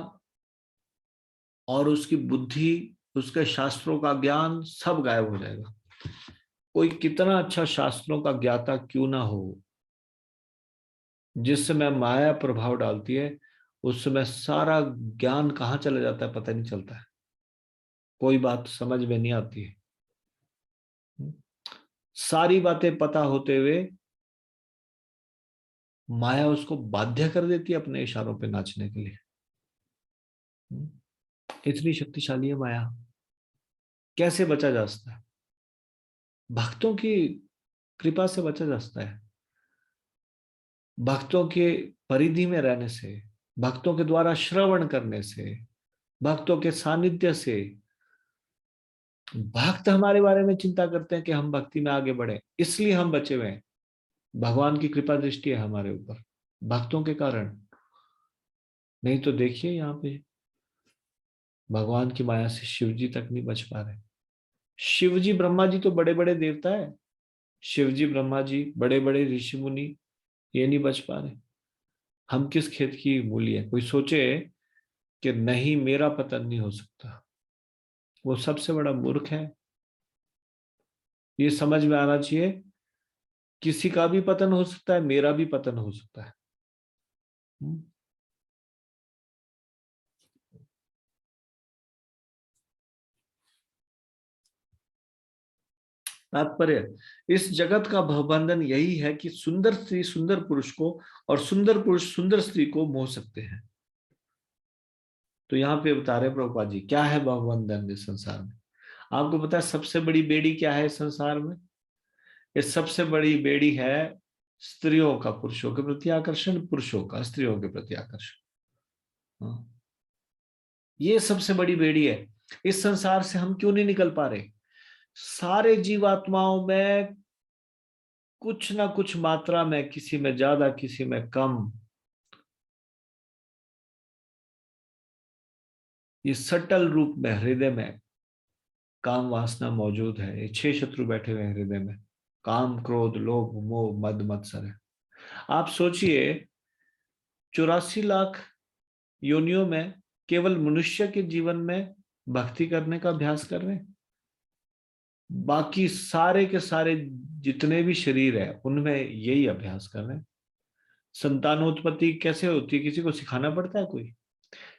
और उसकी बुद्धि उसके शास्त्रों का ज्ञान सब गायब हो जाएगा। कोई कितना अच्छा शास्त्रों का ज्ञाता क्यों ना हो, जिस समय माया प्रभाव डालती है उस समय सारा ज्ञान कहाँ चला जाता है पता नहीं चलता है, कोई बात समझ में नहीं आती है। सारी बातें पता होते हुए माया उसको बाध्य कर देती है अपने इशारों पे नाचने के लिए। इतनी शक्तिशाली है माया। कैसे बचा जा सकता है? भक्तों की कृपा से बचा जा सकता है, भक्तों के परिधि में रहने से, भक्तों के द्वारा श्रवण करने से, भक्तों के सानिध्य से। भक्त हमारे बारे में चिंता करते हैं कि हम भक्ति में आगे बढ़े, इसलिए हम बचे हुए हैं। भगवान की कृपा दृष्टि है हमारे ऊपर भक्तों के कारण। नहीं तो देखिए यहाँ पे भगवान की माया से शिव जी तक नहीं बच पा रहे। शिव जी ब्रह्मा जी तो बड़े बड़े देवता है, शिव जी ब्रह्मा जी बड़े बड़े ऋषि मुनि, ये नहीं बच पा रहे। हम किस खेत की मूली है? कोई सोचे कि नहीं मेरा पतन नहीं हो सकता, वो सबसे बड़ा मूर्ख है। ये समझ में आना चाहिए, किसी का भी पतन हो सकता है, मेरा भी पतन हो सकता है। हम्म। तात्पर्य, इस जगत का भवबंधन यही है कि सुंदर स्त्री सुंदर पुरुष को और सुंदर पुरुष सुंदर स्त्री को मोह सकते हैं। तो यहाँ पे बता रहे प्रभुपाद जी क्या है भवबंधन इस संसार में। आपको पता है सबसे बड़ी बेड़ी क्या है इस संसार में? ये सबसे बड़ी बेड़ी है स्त्रियों का पुरुषों के प्रति आकर्षण, पुरुषों का स्त्रियों के प्रति आकर्षण। हाँ, ये सबसे बड़ी बेड़ी है। इस संसार से हम क्यों नहीं निकल पा रहे? सारे जीवात्माओं में कुछ ना कुछ मात्रा में, किसी में ज्यादा किसी में कम, ये सटल रूप में हृदय में काम वासना मौजूद है। ये 6 शत्रु बैठे हुए हैं हृदय में, काम क्रोध लोभ मोह मद मत्सर है। आप सोचिए 84 लाख योनियों में केवल मनुष्य के जीवन में भक्ति करने का अभ्यास कर रहे हैं। बाकी सारे के सारे जितने भी शरीर है उनमें यही अभ्यास कर रहे हैं। संतानोत्पत्ति कैसे होती है किसी को सिखाना पड़ता है कोई?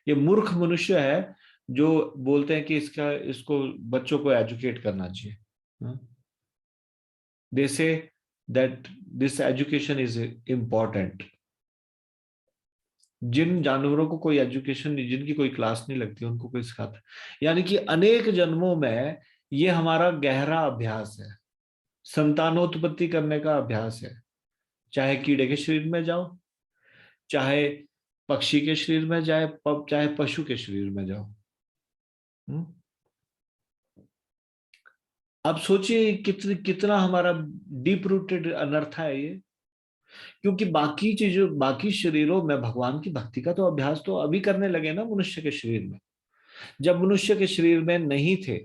ये मूर्ख मनुष्य है जो बोलते हैं कि इसका इसको बच्चों को एजुकेट करना चाहिए। They say that this education is important. जिन जानवरों को कोई एजुकेशन नहीं, जिनकी कोई क्लास नहीं लगती, उनको कोई सिखाता, यानी कि अनेक जन्मों में ये हमारा गहरा अभ्यास है, संतानोत्पत्ति करने का अभ्यास है। चाहे कीड़े के शरीर में जाओ, चाहे पक्षी के शरीर में जाए, चाहे पशु के शरीर में जाओ। हम्म? अब सोचिए कितना हमारा डीप रूटेड अनर्थ है ये। क्योंकि बाकी चीजों, बाकी शरीरों में भगवान की भक्ति का तो अभ्यास तो अभी करने लगे ना मनुष्य के शरीर में। जब मनुष्य के शरीर में नहीं थे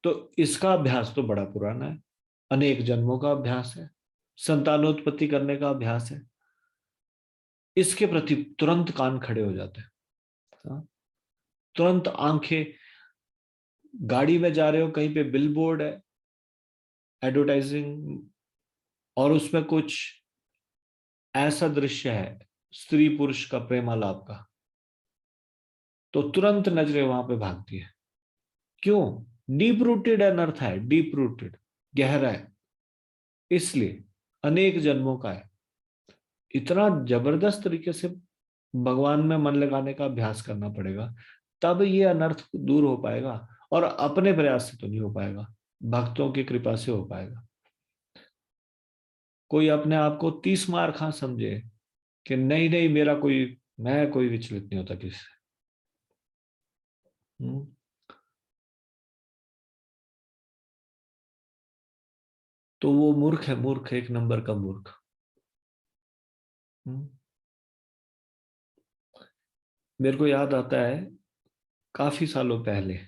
तो इसका अभ्यास तो बड़ा पुराना है, अनेक जन्मों का अभ्यास है, संतानोत्पत्ति करने का अभ्यास है। इसके प्रति तुरंत कान खड़े हो जाते हैं। हाँ? तुरंत आंखें, गाड़ी में जा रहे हो कहीं पे बिल बोर्ड है एडवर्टाइजिंग, और उसमें कुछ ऐसा दृश्य है स्त्री पुरुष का प्रेमालाप का, तो तुरंत नजरें वहां पे भागती है। क्यों? डीप रूटेड अनर्थ है, डीप रूटेड, गहरा है, इसलिए अनेक जन्मों का है। इतना जबरदस्त तरीके से भगवान में मन लगाने का अभ्यास करना पड़ेगा, तब ये अनर्थ दूर हो पाएगा। और अपने प्रयास से तो नहीं हो पाएगा, भक्तों की कृपा से हो पाएगा। कोई अपने आप को 30 मार खा समझे कि नहीं नहीं मेरा कोई, मैं कोई विचलित नहीं होता किसी से। हम्म? तो वो मूर्ख है, मूर्ख, एक नंबर का मूर्ख। हम्म? मेरे को याद आता है काफी सालों पहले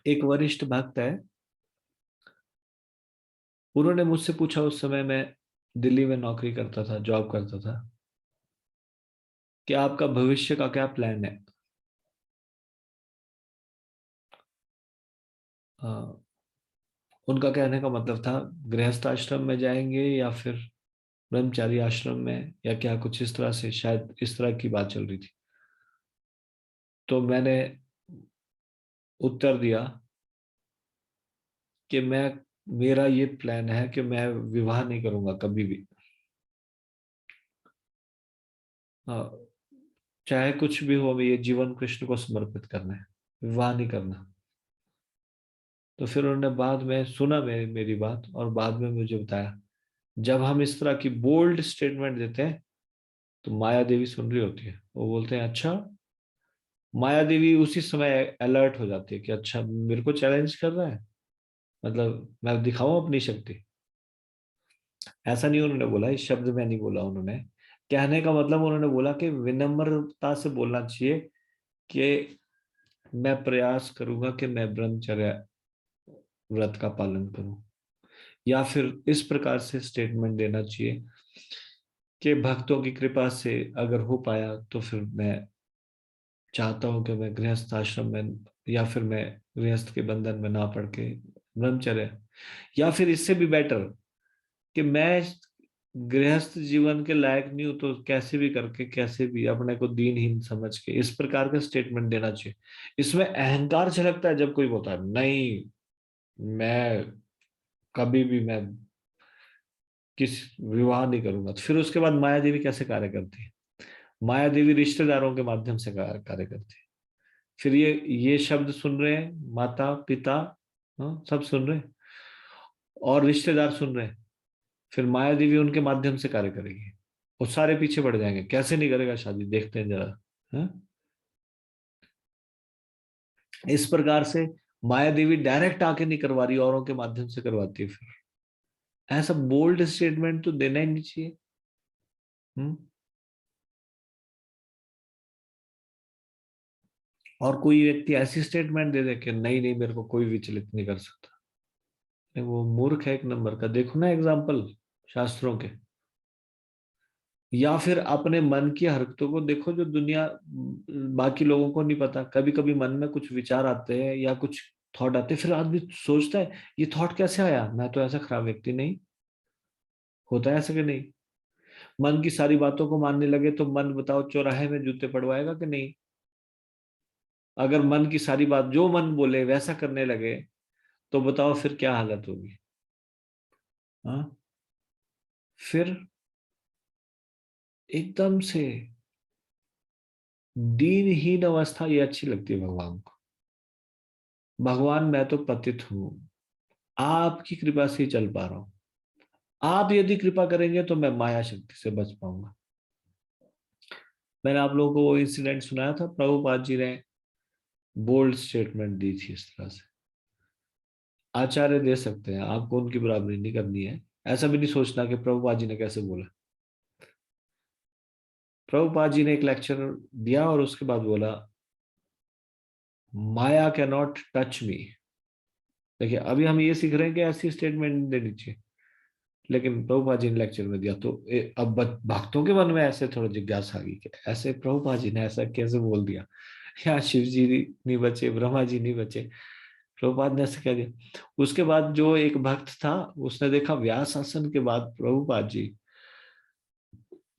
एक वरिष्ठ भक्त है, उन्होंने मुझसे पूछा, उस समय मैं दिल्ली में नौकरी करता था, जॉब करता था, कि आपका भविष्य का क्या प्लान है? उनका कहने का मतलब था गृहस्थ आश्रम में जाएंगे या फिर ब्रह्मचारी आश्रम में, या क्या, कुछ इस तरह से, शायद इस तरह की बात चल रही थी। तो मैंने उत्तर दिया कि मेरा ये प्लान है कि मैं विवाह नहीं करूंगा कभी भी। हाँ, चाहे कुछ भी हो, ये जीवन कृष्ण को समर्पित करना है, विवाह नहीं करना। तो फिर उन्होंने बाद में सुना मेरी बात, और बाद में मुझे बताया, जब हम इस तरह की बोल्ड स्टेटमेंट देते हैं तो माया देवी सुन रही होती है। वो बोलते हैं अच्छा। माया देवी उसी समय अलर्ट हो जाती है कि अच्छा, मेरे को चैलेंज कर रहा है, मतलब मैं दिखाऊं अपनी शक्ति। ऐसा नहीं उन्होंने बोला, इस शब्द में नहीं बोला उन्होंने। कहने का मतलब उन्होंने बोला कि विनम्रता से बोलना चाहिए कि मैं प्रयास करूंगा कि मैं ब्रह्मचर्य व्रत का पालन करूं, या फिर इस प्रकार से स्टेटमेंट देना चाहिए कि भक्तों की कृपा से अगर हो पाया तो फिर मैं चाहता हूं कि मैं गृहस्थ आश्रम में, या फिर मैं गृहस्थ के बंधन में ना पड़ के ब्रह्मचर्य, या फिर इससे भी बेटर कि मैं गृहस्थ जीवन के लायक नहीं हूं तो कैसे भी करके, कैसे भी अपने को दीनहीन समझ के, इस प्रकार का स्टेटमेंट देना चाहिए। इसमें अहंकार झलकता है जब कोई बोलता है नहीं, मैं कभी भी मैं किस विवाह नहीं करूंगा। तो फिर उसके बाद माया देवी कैसे कार्य करती है? माया देवी रिश्तेदारों के माध्यम से कार्य करती है। फिर ये शब्द सुन रहे हैं माता पिता, हाँ, सब सुन रहे हैं, और रिश्तेदार सुन रहे हैं। फिर माया देवी उनके माध्यम से कार्य करेगी, वो सारे पीछे पड़ जाएंगे। कैसे नहीं करेगा शादी, देखते हैं जरा। हाँ? इस प्रकार से माया देवी डायरेक्ट आके नहीं करवा रही, औरों के माध्यम से करवाती है। फिर ऐसा बोल्ड स्टेटमेंट तो देना ही नहीं चाहिए। हम्म। और कोई व्यक्ति ऐसी स्टेटमेंट दे दे कि नहीं नहीं, मेरे को कोई विचलित नहीं कर सकता, नहीं, वो मूर्ख है एक नंबर का। देखो ना एग्जाम्पल शास्त्रों के। या फिर अपने मन की हरकतों को देखो, जो दुनिया बाकी लोगों को नहीं पता। कभी कभी मन में कुछ विचार आते हैं या कुछ थॉट आते हैं, फिर आदमी सोचता है ये थॉट कैसे आया, मैं तो ऐसा खराब व्यक्ति नहीं। होता है ऐसा कि नहीं? मन की सारी बातों को मानने लगे तो मन, बताओ, चौराहे में जूते पड़वाएगा कि नहीं? अगर मन की सारी बात, जो मन बोले वैसा करने लगे, तो बताओ फिर क्या हालत होगी। हाँ। फिर एकदम से दीनहीन अवस्था, ये अच्छी लगती है भगवान को। भगवान मैं तो पतित हूं, आपकी कृपा से ही चल पा रहा हूं। आप यदि कृपा करेंगे तो मैं माया शक्ति से बच पाऊंगा। मैंने आप लोगों को वो इंसिडेंट सुनाया था, प्रभुपाद जी ने बोल्ड स्टेटमेंट दी थी इस तरह से। आचार्य दे सकते हैं, आपको उनकी बराबरी नहीं करनी है। ऐसा भी नहीं सोचना कि प्रभुपाद जी ने कैसे बोला। प्रभुपाद जी ने एक लेक्चर दिया और उसके बाद बोला, माया कैन नॉट टच मी। देखिए, अभी हम ये सीख रहे हैं कि ऐसी स्टेटमेंट नहीं देनी चाहिए, लेकिन प्रभुपाद जी ने लेक्चर में दिया तो अब भक्तों के मन में ऐसे थोड़ा जिज्ञासा आ गई कि ऐसे प्रभुपाद जी ने ऐसा कैसे बोल दिया। या शिव जी नहीं बचे, ब्रह्मा जी नहीं बचे, प्रभुपाद ने ऐसे कह दिया। उसके बाद जो एक भक्त था, उसने देखा व्यास आसन के बाद प्रभुपाद जी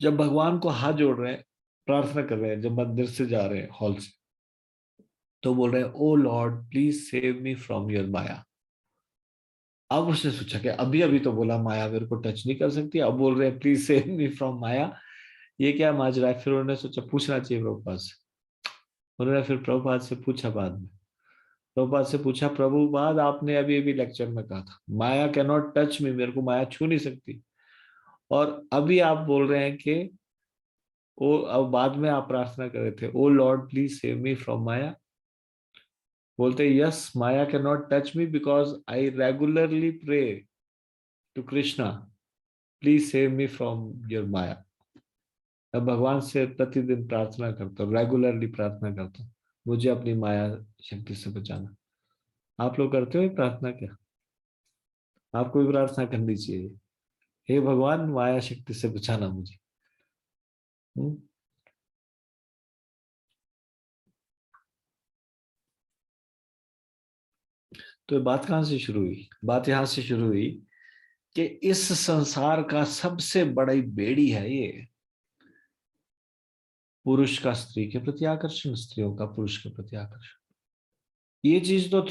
जब भगवान को हाथ जोड़ रहे हैं, प्रार्थना कर रहे हैं, जब मंदिर से जा रहे हैं हॉल से, तो बोल रहे हैं oh Lord please save me from your maya. अब उसने सोचा कि अभी अभी तो बोला माया मेरे को टच नहीं कर सकती, अब बोल रहे हैं प्लीज सेव मी फ्रॉम माया, ये क्या माजरा है? फिर उन्होंने सोचा पूछना चाहिए प्रभुपाद से। उन्होंने फिर प्रभुपाद से पूछा बाद में। प्रभुपाद से पूछा, प्रभुपाद आपने अभी अभी लेक्चर में कहा था माया कैन नॉट टच मी, मेरे को माया छू नहीं सकती, और अभी आप बोल रहे हैं कि ओ, अब बाद में आप प्रार्थना कर रहे थे oh Lord please save me from maya. बोलते yes, maya can not touch me because I regularly pray to Krishna, please save me from your maya. अब भगवान से प्रतिदिन प्रार्थना करता हूँ, रेगुलरली प्रार्थना करता हूँ, मुझे अपनी माया शक्ति से बचाना। आप लोग करते हो ये प्रार्थना क्या? आपको भी प्रार्थना करनी चाहिए, हे भगवान माया शक्ति से बचाना मुझे। हम्म? तो बात कहाँ से शुरू हुई? बात यहाँ से शुरू हुई कि इस संसार का सबसे बड़ी बेड़ी है ये पुरुष का स्त्री के प्रति आकर्षण, स्त्रियों का पुरुष के प्रति आकर्षण। ये चीज तो,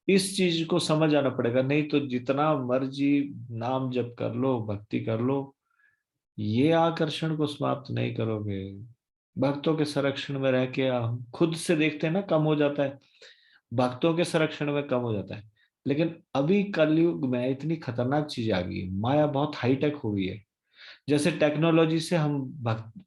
इस चीज को समझ आना पड़ेगा, नहीं तो जितना मर्जी नाम जप कर लो, भक्ति कर लो, ये आकर्षण को समाप्त नहीं करोगे। भक्तों के संरक्षण में रह के हम खुद से देखते हैं ना, कम हो जाता है, भक्तों के संरक्षण में कम हो जाता है। लेकिन अभी कलयुग में इतनी खतरनाक चीज आ गई है, माया बहुत हाईटेक हो गई है। जैसे टेक्नोलॉजी से हम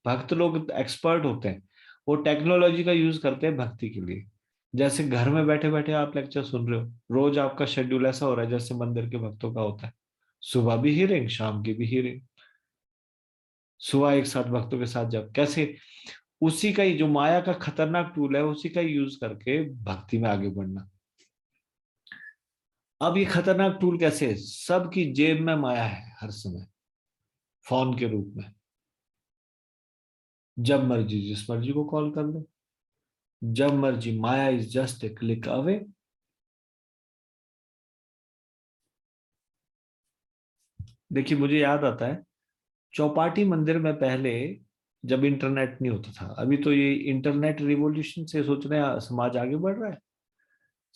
भक्त लोग एक्सपर्ट होते हैं, वो टेक्नोलॉजी का यूज करते हैं भक्ति के लिए। जैसे घर में बैठे बैठे आप लेक्चर सुन रहे हो, रोज आपका शेड्यूल ऐसा हो रहा है जैसे मंदिर के भक्तों का होता है, सुबह भी हीयरिंग, शाम की भी हीयरिंग, सुबह एक साथ भक्तों के साथ जब कैसे, उसी का ही जो माया का खतरनाक टूल है उसी का यूज करके भक्ति में आगे बढ़ना। अब ये खतरनाक टूल कैसे है? सबकी जेब में माया है हर समय, फोन के रूप में। जब मर्जी जिस मर्जी को कॉल कर लो, जब मर्जी, maya is just a click away. देखिए मुझे याद आता है, चौपाटी मंदिर में पहले जब इंटरनेट नहीं होता था, अभी तो ये इंटरनेट रिवॉल्यूशन से सोच रहे हैं समाज आगे बढ़ रहा है,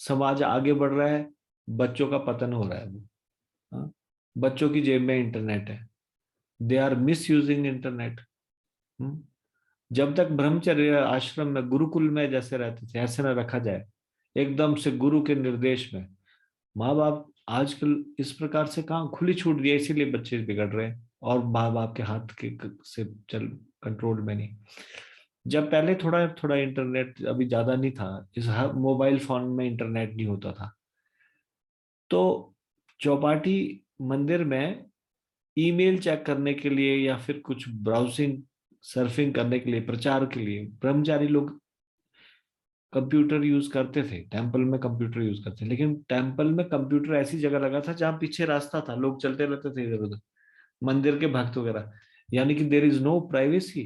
समाज आगे बढ़ रहा है, बच्चों का पतन हो रहा है वो। हाँ? बच्चों की जेब में इंटरनेट है, they are misusing internet. जब तक ब्रह्मचर्य आश्रम में गुरुकुल में जैसे रहते थे ऐसे ना रखा जाए, एकदम से गुरु के निर्देश में, माँ बाप आजकल इस प्रकार से कहाँ खुली छूट दिया, इसीलिए बच्चे बिगड़ रहे हैं और माँ बाप के हाथ के से चल कंट्रोल में नहीं। जब पहले थोड़ा थोड़ा इंटरनेट अभी ज्यादा नहीं था, इस हर मोबाइल फोन में इंटरनेट नहीं होता था, तो चौपाटी मंदिर में ईमेल चेक करने के लिए या फिर कुछ ब्राउजिंग सर्फिंग करने के लिए, प्रचार के लिए ब्रह्मचारी लोग कंप्यूटर यूज करते थे, टेम्पल में कंप्यूटर यूज करते थे। लेकिन टेम्पल में कंप्यूटर ऐसी जगह लगा था जहां पीछे रास्ता था, लोग चलते रहते थे इधर उधर, मंदिर के भक्त वगैरह। यानी कि there is no privacy,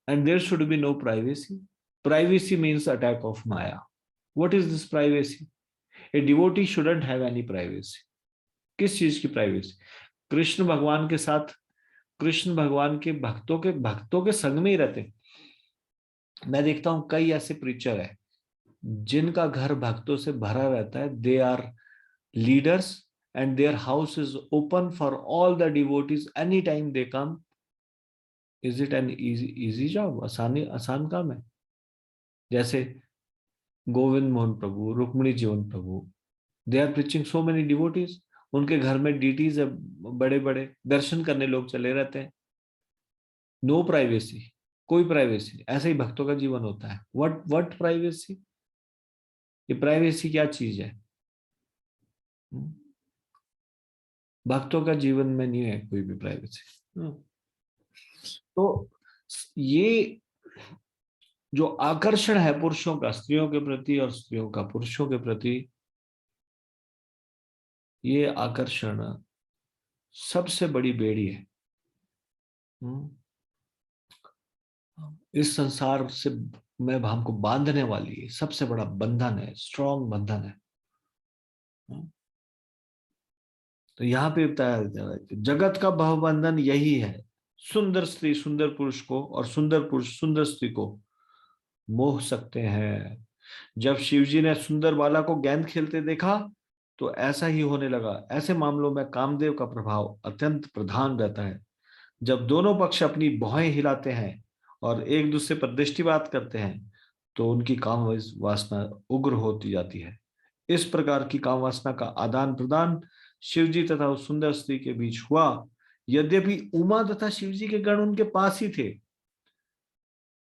and there should be no privacy. Privacy means attack of maya. What is this privacy? A devotee shouldn't have any privacy. किस चीज की प्राइवेसी? कृष्ण भगवान के साथ, कृष्ण भगवान के भक्तों के संग में ही रहते हैं। मैं देखता हूं कई ऐसे प्रीचर है जिनका घर भक्तों से भरा रहता है, they are leaders and their house is open for all the devotees any time they come. Is it an easy job? आसान काम है? जैसे Govind Mohan Prabhu, Rukmini Jivan Prabhu, they are preaching so many devotees, उनके घर में डीटीज है, बड़े बड़े दर्शन करने लोग चले रहते हैं। नो प्राइवेसी, कोई प्राइवेसी, ऐसे ही भक्तों का जीवन होता है। What privacy? ये प्राइवेसी क्या चीज है? हम्म? भक्तों का जीवन में नहीं है कोई भी प्राइवेसी। तो ये जो आकर्षण है पुरुषों का स्त्रियों के प्रति और स्त्रियों का पुरुषों के प्रति, ये आकर्षण सबसे बड़ी बेड़ी है। हम्म? इस संसार से में हमको बांधने वाली सबसे बड़ा बंधन है, स्ट्रॉन्ग बंधन है। हम्म? तो यहाँ पे बताया जा रहा है कि जगत का बहुबंधन यही है, सुंदर स्त्री सुंदर पुरुष को और सुंदर पुरुष सुंदर स्त्री को मोह सकते हैं। जब शिवजी ने सुंदर बाला को गेंद खेलते देखा तो ऐसा ही होने लगा। ऐसे मामलों में कामदेव का प्रभाव अत्यंत प्रधान रहता है। जब दोनों पक्ष अपनी भौहें हिलाते हैं और एक दूसरे पर दृष्टिपात करते हैं तो उनकी काम वासना उग्र होती जाती है। इस प्रकार की काम वासना का आदान प्रदान शिवजी तथा उस सुंदर स्त्री के बीच हुआ। यद्यपि उमा तथा शिवजी के गण उनके पास ही थे,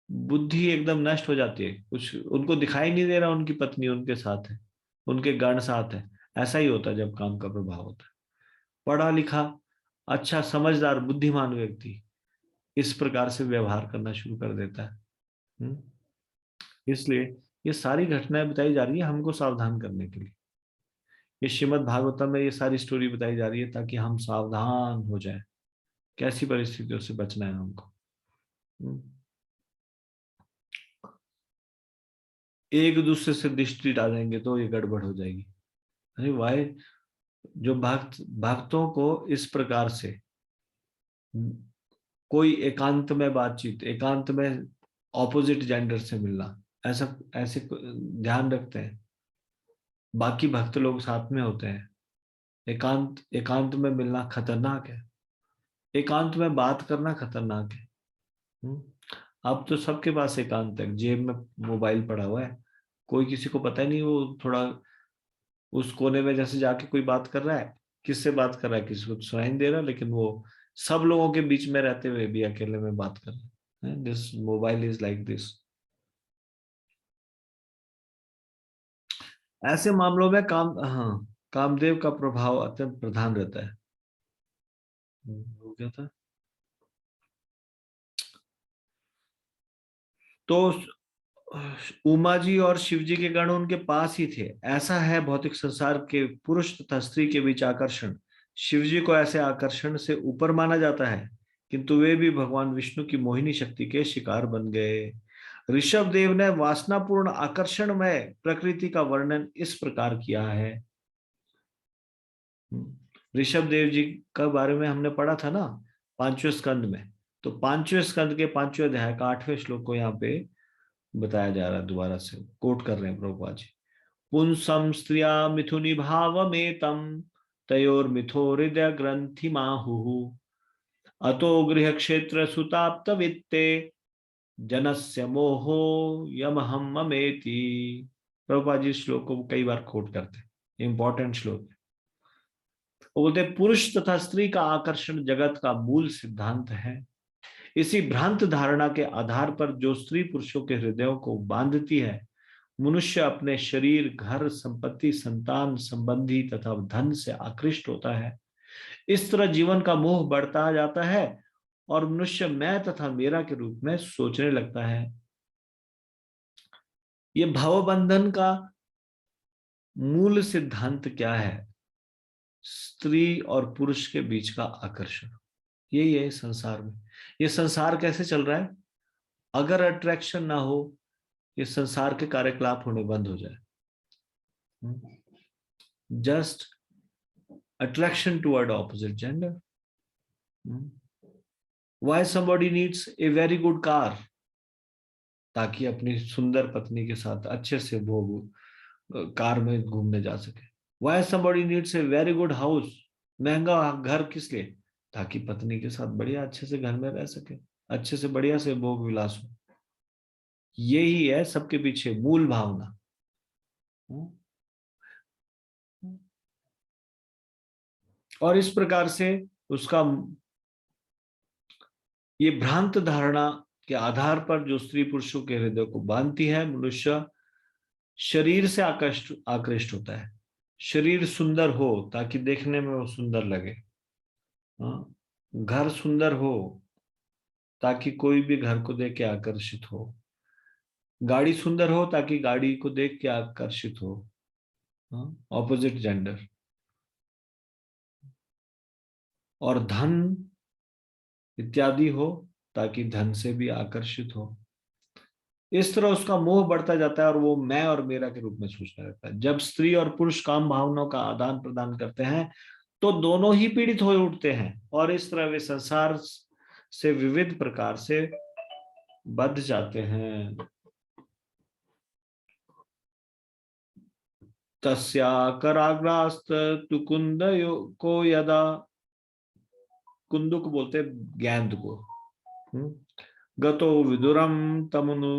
बुद्धि एकदम नष्ट हो जाती है, कुछ उनको दिखाई नहीं दे रहा उनकी पत्नी उनके साथ है, उनके गण साथ है। ऐसा ही होता है जब काम का प्रभाव होता है। पढ़ा लिखा, अच्छा समझदार बुद्धिमान व्यक्ति इस प्रकार से व्यवहार करना शुरू कर देता है। हम्म? इसलिए ये सारी घटनाएं बताई जा रही है हमको सावधान करने के लिए। ये श्रीमद् भागवतम में ये सारी स्टोरी बताई जा रही है ताकि हम सावधान हो जाए, कैसी परिस्थितियों से बचना है हमको। हम्म? एक दूसरे से दृष्टि डालेंगे तो ये गड़बड़ हो जाएगी। अरे वाह, जो भक्तों को इस प्रकार से कोई एकांत में बातचीत, एकांत में ऑपोजिट जेंडर से मिलना, ऐसा ऐसे ध्यान रखते हैं। बाकी भक्त लोग साथ में होते हैं, एकांत एकांत में मिलना खतरनाक है, एकांत में बात करना खतरनाक है। हम्म। अब तो सबके पास एकांत है, जेब में मोबाइल पड़ा हुआ है, कोई किसी को पता ही नहीं, वो थोड़ा उस कोने में जैसे जाके कोई बात कर रहा है, किससे बात कर रहा है किसी को तो सुनाई नहीं दे रहा, लेकिन वो सब लोगों के बीच में रहते हुए भी अकेले में बात कर रहा है। This mobile is like this. ऐसे मामलों में हाँ, कामदेव का प्रभाव अत्यंत प्रधान रहता है। वो क्या था? तो उमा जी और शिव जी के गण उनके पास ही थे। ऐसा है भौतिक संसार के पुरुष तथा स्त्री के बीच आकर्षण। शिव जी को ऐसे आकर्षण से ऊपर माना जाता है, किंतु वे भी भगवान विष्णु की मोहिनी शक्ति के शिकार बन गए। ऋषभ देव ने वासनापूर्ण आकर्षण में प्रकृति का वर्णन इस प्रकार किया है। ऋषभ देव जी का बारे में हमने पढ़ा था ना, पांचवें स्कंद में। तो पांचवें स्कंद के पांचवें अध्याय का 8वें श्लोक को यहाँ पे बताया जा रहा है, दोबारा से कोट कर रहे हैं प्रभुपाद जी। पुंसम स्त्रिया मिथुनि भावमेतम तयोर्मिथो हृदय ग्रंथि माहु अतो गृह क्षेत्र सुताप्त वित्ते जनस्य मोहो यमहम ममेति। प्रभुपाद जी श्लोक को कई बार कोट करते हैं, इंपॉर्टेंट श्लोक। वो बोलते पुरुष तथा स्त्री का आकर्षण जगत का मूल सिद्धांत है। इसी भ्रांत धारणा के आधार पर जो स्त्री पुरुषों के हृदयों को बांधती है, मनुष्य अपने शरीर, घर, संपत्ति, संतान, संबंधी तथा धन से आकृष्ट होता है। इस तरह जीवन का मोह बढ़ता जाता है और मनुष्य मैं तथा मेरा के रूप में सोचने लगता है। ये भवबंधन का मूल सिद्धांत क्या है? स्त्री और पुरुष के बीच का आकर्षण, यही है संसार में। ये संसार कैसे चल रहा है? अगर अट्रैक्शन ना हो, ये संसार के कार्यकलाप होने बंद हो जाए। Just attraction toward opposite gender. Why somebody needs a very good car? ताकि अपनी सुंदर पत्नी के साथ अच्छे से वो कार में घूमने जा सके। Why somebody needs a very good house? महंगा घर किस लिए? ताकि पत्नी के साथ बढ़िया अच्छे से घर में रह सके, अच्छे से बढ़िया से भोग विलास हो। यही है सबके पीछे मूल भावना। और इस प्रकार से उसका ये भ्रांत धारणा के आधार पर जो स्त्री पुरुषों के हृदय को बांधती है, मनुष्य शरीर से आकृष्ट होता है। शरीर सुंदर हो ताकि देखने में वो सुंदर लगे, घर सुंदर हो ताकि कोई भी घर को देख के आकर्षित हो, गाड़ी सुंदर हो ताकि गाड़ी को देख के आकर्षित हो, ऑपोजिट जेंडर। और धन इत्यादि हो ताकि धन से भी आकर्षित हो। इस तरह उसका मोह बढ़ता जाता है और वो मैं और मेरा के रूप में सोचने लगता है। जब स्त्री और पुरुष काम भावनाओं का आदान प्रदान करते हैं तो दोनों ही पीड़ित हो उठते हैं और इस तरह वे संसार से विविध प्रकार से बंध जाते हैं। तस्या कराग्रास्त तु कुंद को यदा, कुंदु को बोलते गेंद को, गतो विदुरम तमनु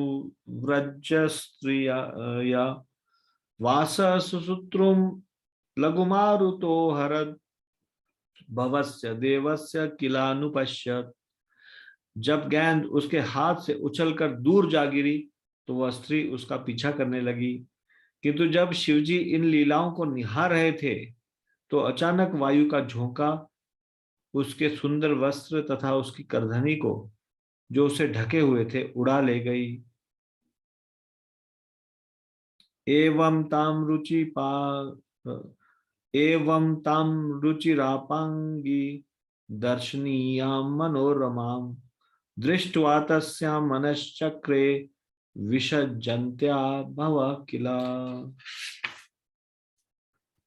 व्रज स्त्रिया वास सुसूत्रुम लघुमारुतो हरद भवस्य देवस्य किलानुपश्यत। जब गेंद उसके हाथ से उछलकर दूर जा गिरी तो वह स्त्री उसका पीछा करने लगी, किंतु जब शिवजी इन लीलाओं को निहार रहे थे तो अचानक वायु का झोंका उसके सुंदर वस्त्र तथा उसकी करधनी को, जो उसे ढके हुए थे, उड़ा ले गई। एवं ताम रुचि पा एवं ताम रुचिरापांगी दर्शनीयां मनोरमां दृष्ट्वा तस्यां मनश्चक्रे विसर्जन्त्या भव किला।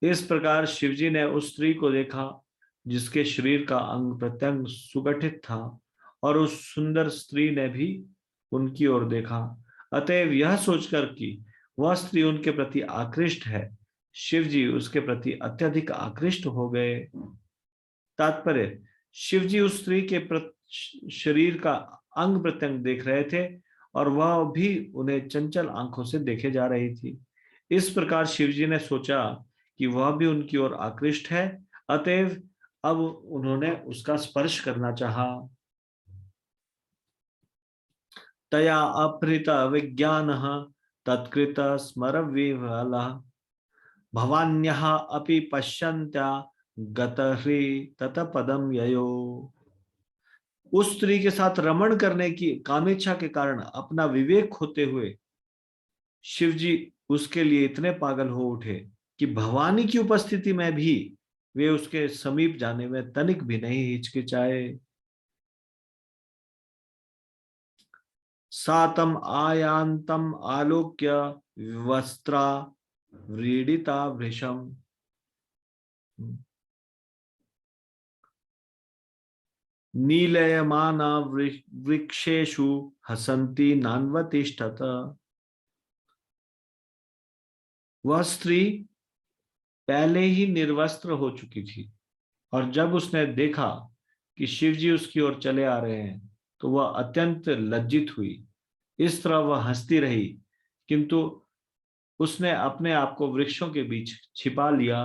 इस प्रकार शिवजी ने उस स्त्री को देखा जिसके शरीर का अंग प्रत्यंग सुगठित था, और उस सुंदर स्त्री ने भी उनकी ओर देखा। अतएव यह सोचकर कि वह स्त्री उनके प्रति आकृष्ट है, शिवजी उसके प्रति अत्यधिक आकृष्ट हो गए। तात्पर्य, शिवजी उस स्त्री के शरीर का अंग प्रत्यंग देख रहे थे और वह भी उन्हें चंचल आंखों से देखे जा रही थी। इस प्रकार शिवजी ने सोचा कि वह भी उनकी ओर आकृष्ट है, अतएव अब उन्होंने उसका स्पर्श करना चाहा। तया अपहृत विज्ञानः तत्कृत स्मरविह्वलः भवान्यः अपि पश्यन्त्या गतह्री ततपदम ययो। उस स्त्री के साथ रमण करने की कामेच्छा के कारण अपना विवेक खोते हुए शिवजी उसके लिए इतने पागल हो उठे कि भवानी की उपस्थिति में भी वे उसके समीप जाने में तनिक भी नहीं हिचकिचाए। सातम आयांतम आलोक्य वस्त्रा व्रीडिता वृषम। नीलयमाना वृक्षेषु हसन्ती नान्वतिष्ठत। वह स्त्री पहले ही निर्वस्त्र हो चुकी थी, और जब उसने देखा कि शिवजी उसकी ओर चले आ रहे हैं तो वह अत्यंत लज्जित हुई। इस तरह वह हंसती रही, किंतु उसने अपने आप को वृक्षों के बीच छिपा लिया।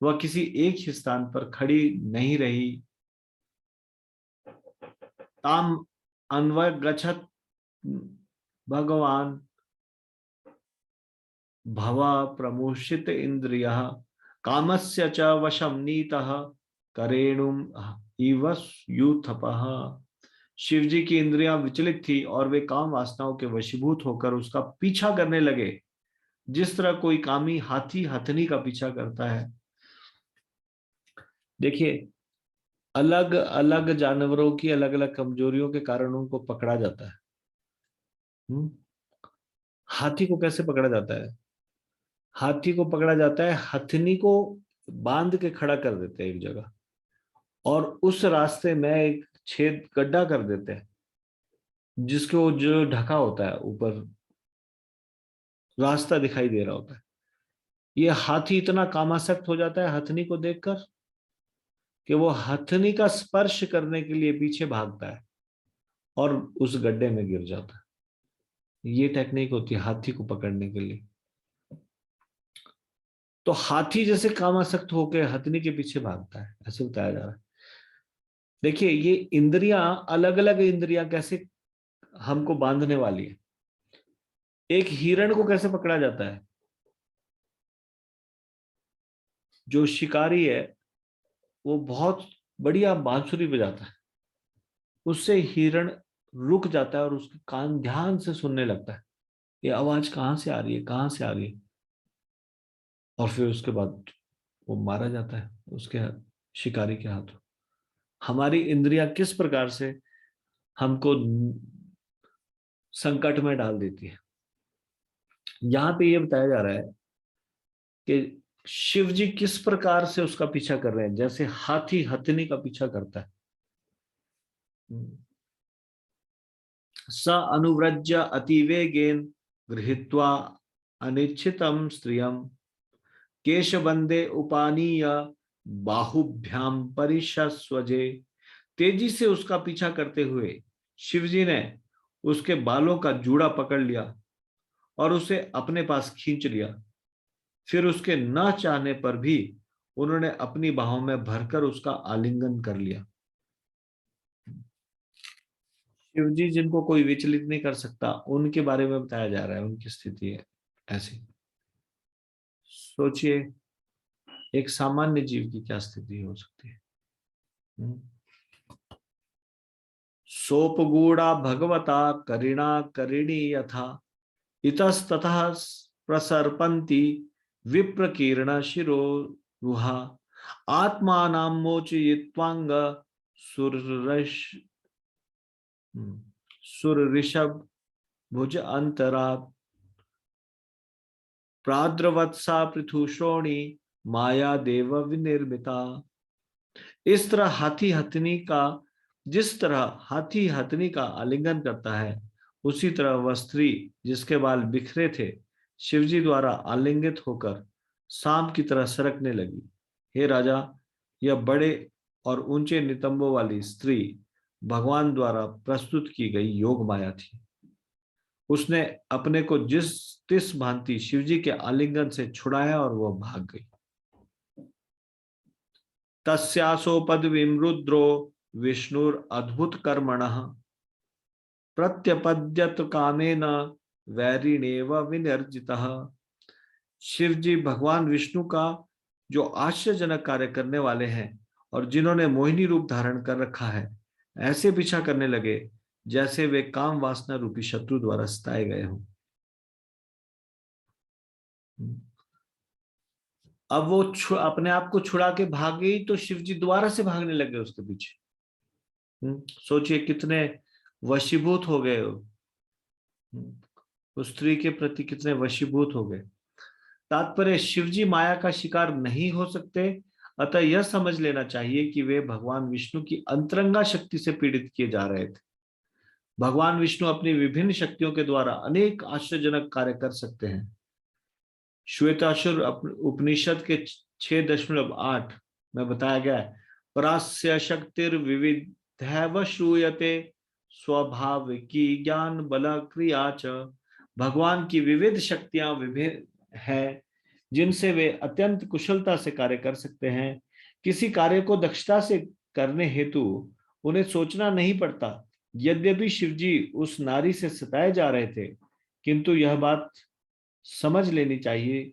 वह किसी एक ही स्थान पर खड़ी नहीं रही। ताम अन्वगच्छत् भगवान भवा प्रमुषित इंद्रियः कामस्य च वशं नीतः करेणुम इव यूथपः। शिवजी की इंद्रियां विचलित थी और वे काम वासनाओं के वशीभूत होकर उसका पीछा करने लगे, जिस तरह कोई कामी हाथी हथनी का पीछा करता है। देखिए, अलग अलग जानवरों की अलग अलग कमजोरियों के कारण उनको पकड़ा जाता है। हाथी को कैसे पकड़ा जाता है? हाथी को पकड़ा जाता है, हथनी को बांध के खड़ा कर देते हैं एक जगह, और उस रास्ते में एक छेद गड्ढा कर देते हैं जिसको जो ढका होता है, ऊपर रास्ता दिखाई दे रहा होता है। ये हाथी इतना कामासक्त हो जाता है हथनी को देखकर कि वो हथनी का स्पर्श करने के लिए पीछे भागता है और उस गड्ढे में गिर जाता है। ये टेक्निक होती है हाथी को पकड़ने के लिए। तो हाथी जैसे कामासक्त होकर हथनी के पीछे भागता है, ऐसे बताया जा रहा है। देखिए, ये इंद्रियां, अलग अलग इंद्रियां कैसे हमको बांधने वाली है। एक हिरण को कैसे पकड़ा जाता है? जो शिकारी है वो बहुत बढ़िया बांसुरी बजाता है, उससे हिरण रुक जाता है और उसके कान ध्यान से सुनने लगता है ये आवाज कहां से आ रही है, कहां से आ रही है, और फिर उसके बाद वो मारा जाता है उसके शिकारी के हाथों। हमारी इंद्रियां किस प्रकार से हमको संकट में डाल देती है। यहां पे ये बताया जा रहा है कि शिव जी किस प्रकार से उसका पीछा कर रहे हैं, जैसे हाथी हथनी का पीछा करता है। स अनुव्रज्य अतिवेगेन गृहीत्वा अनिच्छितम स्त्रियम केशबंदे उपानीय बाहुभ्याम परिशस्वजे। तेजी से उसका पीछा करते हुए शिवजी ने उसके बालों का जूड़ा पकड़ लिया और उसे अपने पास खींच लिया। फिर उसके न चाहने पर भी उन्होंने अपनी बाहों में भरकर उसका आलिंगन कर लिया। शिवजी जिनको कोई विचलित नहीं कर सकता, उनके बारे में बताया जा रहा है, उनकी स्थिति है ऐसी। सोचिए एक सामान्य जीव की क्या स्थिति हो सकती है। सोपगूढ़ा भगवता करिणा करिणी यथा इतस्ततः प्रसर्पन्ति विप्रकीर्ण शिरो रुहा आत्मानां मोचयित्वांग सुरऋषभ भुज अंतरा प्राद्रवत्सा पृथुश्रोणी माया देव विनिर्मिता। इस तरह जिस तरह हाथी हथनी का आलिंगन करता है, उसी तरह वह स्त्री जिसके बाल बिखरे थे शिवजी द्वारा आलिंगित होकर सांप की तरह सरकने लगी। हे राजा, यह बड़े और ऊंचे नितंबों वाली स्त्री भगवान द्वारा प्रस्तुत की गई योग माया थी। उसने अपने को जिस तिस भांति शिवजी के आलिंगन से छुड़ाया और वह भाग गई। तस्यासोपद विमरुद्रो विष्णुर अद्भुत कर्मणः प्रत्यपद्यत कामेन वैरिणेव विनिर्जितः। शिव जी भगवान विष्णु का जो आश्चर्यजनक कार्य करने वाले हैं और जिन्होंने मोहिनी रूप धारण कर रखा है, ऐसे पीछा करने लगे जैसे वे काम वासना रूपी शत्रु द्वारा सताए गए हों। अब वो अपने आप को छुड़ा के भाग गई तो शिव जी दोबारा से भागने लगे उसके पीछे। सोचिए कितने वशीभूत हो गए, उस स्त्री के प्रति कितने वशीभूत हो गए। तात्पर्य, शिवजी माया का शिकार नहीं हो सकते, अतः यह समझ लेना चाहिए कि वे भगवान विष्णु की अंतरंगा शक्ति से पीड़ित किए जा रहे थे। भगवान विष्णु अपनी विभिन्न शक्तियों के द्वारा अनेक आश्चर्यजनक कार्य कर सकते हैं। श्वेतासुर उपनिषद के 6.8 में बताया गया है, परास्य शक्तिर विविधैव श्रूयते स्वाभाविकी ज्ञान बल क्रिया च। भगवान की विविध शक्तियां विभिन्न है जिनसे वे अत्यंत कुशलता से कार्य कर सकते हैं। किसी कार्य को दक्षता से करने हेतु उन्हें सोचना नहीं पड़ता। यद्यपि शिवजी उस नारी से सताए जा रहे थे, किंतु यह बात समझ लेनी चाहिए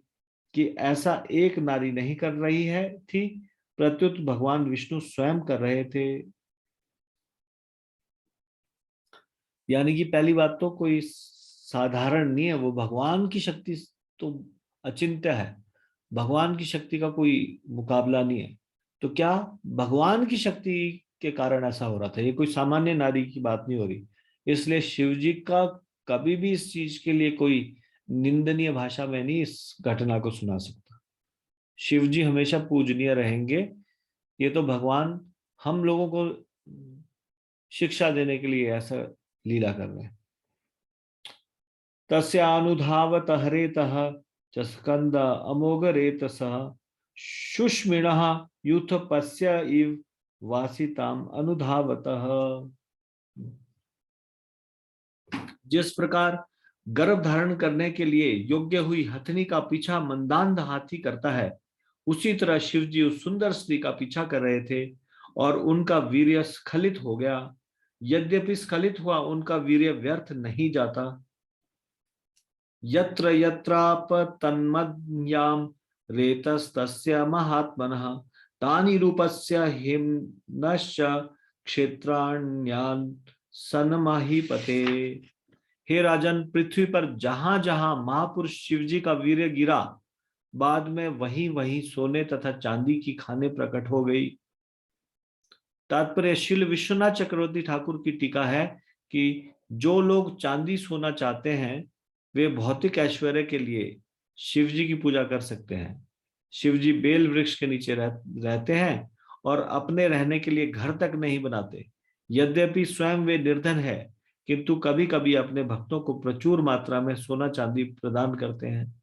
कि ऐसा एक नारी नहीं कर रही है थी, प्रत्युत भगवान विष्णु स्वयं कर रहे थे। यानी कि पहली बात तो कोई साधारण नहीं है, वो भगवान की शक्ति तो अचिंत्य है, भगवान की शक्ति का कोई मुकाबला नहीं है। तो क्या भगवान की शक्ति के कारण ऐसा हो रहा था, ये कोई सामान्य नारी की बात नहीं हो रही। इसलिए शिवजी का कभी भी इस चीज के लिए कोई निंदनीय भाषा में नहीं इस घटना को सुना सकता। शिवजी हमेशा पूजनीय रहेंगे। ये तो भगवान हम लोगों को शिक्षा देने के लिए ऐसा लीला कर रहे हैं। तस्यानुधावत हरेतः च स्कंद अमोघ रेतसः शुष्मिणः यूथपस्य इव वासिताम अनुधावतः। जिस प्रकार गर्भ धारण करने के लिए योग्य हुई हथनी का पीछा मंदांध हाथी करता है, उसी तरह शिवजी उस सुंदर स्त्री का पीछा कर रहे थे और उनका वीर्य स्खलित हो गया। यद्यपि स्खलित हुआ, उनका वीर्य व्यर्थ नहीं जाता। यत्र यत्रापतन्मद्याम रेतस्तस्य महात्मनः तानि रूपस्य हिमनश्च क्षेत्राण्यान् सन्महीपते। हे राजन, पृथ्वी पर जहां जहां महापुरुष शिवजी का वीर्य गिरा, बाद में वहीं वहीं सोने तथा चांदी की खाने प्रकट हो गई। तात्पर्य, श्री विश्वनाथ चक्रवर्ती ठाकुर की टीका है कि जो लोग चांदी सोना चाहते हैं वे भौतिक ऐश्वर्य के लिए शिवजी की पूजा कर सकते हैं। शिवजी बेल वृक्ष के नीचे रहते हैं और अपने रहने के लिए घर तक नहीं बनाते। यद्यपि स्वयं वे निर्धन है, किंतु कभी कभी अपने भक्तों को प्रचुर मात्रा में सोना चांदी प्रदान करते हैं।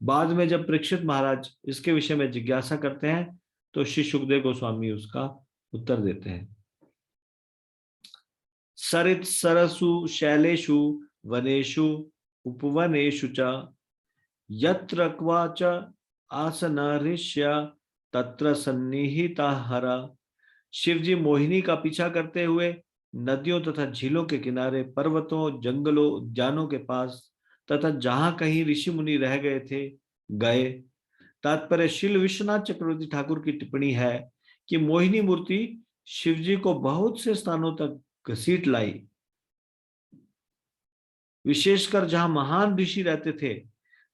बाद में जब परीक्षित महाराज इसके विषय में जिज्ञासा करते हैं तो श्री सुखदेव गोस्वामी उसका उत्तर देते हैं। सरित सरसु शैलेषु वनेषु उपवनेषु च यत्र क्वाच आसनऋष्य तत्र सन्निहिता हरा। शिवजी मोहिनी का पीछा करते हुए नदियों तथा झीलों के किनारे, पर्वतों, जंगलों, उद्यानों के पास तथा जहां कहीं ऋषि मुनि रह गए थे गए। तात्पर्य, श्री विश्वनाथ चक्रवर्ती ठाकुर की टिप्पणी है कि मोहिनी मूर्ति शिवजी को बहुत से स्थानों तक घसीट लाई, विशेषकर जहां महान ऋषि रहते थे,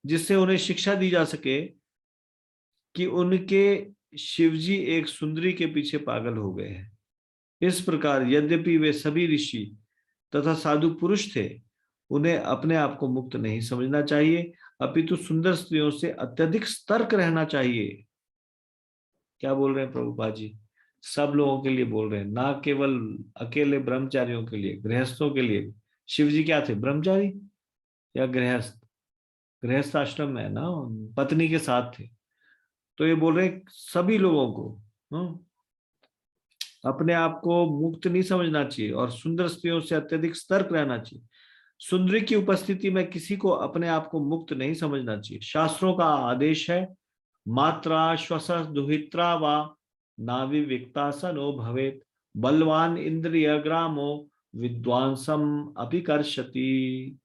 जिससे उन्हें शिक्षा दी जा सके कि उनके शिवजी एक सुंदरी के पीछे पागल हो गए हैं। इस प्रकार यद्यपि वे सभी ऋषि तथा साधु पुरुष थे, उन्हें अपने आप को मुक्त नहीं समझना चाहिए, अपितु सुंदर स्त्रियों से अत्यधिक सतर्क रहना चाहिए। क्या बोल रहे हैं प्रभुपाद जी? सब लोगों के लिए बोल रहे हैं, ना केवल अकेले ब्रह्मचारियों के लिए, गृहस्थों के लिए। शिव जी क्या थे, ब्रह्मचारी या गृहस्थ? गृहस्थ आश्रम में है ना, पत्नी के साथ थे। तो ये बोल रहे हैं सभी लोगों को अपने आप को मुक्त नहीं समझना चाहिए और सुंदर स्त्रियों से अत्यधिक सतर्क रहना चाहिए। सुंदरी की उपस्थिति में किसी को अपने आप को मुक्त नहीं समझना चाहिए। शास्त्रों का आदेश है, मात्रा श्वस दुहित्रा वा नाविविक्ता सनो भवेत, बलवान इंद्रिय ग्रामो विद्वांसम अभिकर्षति।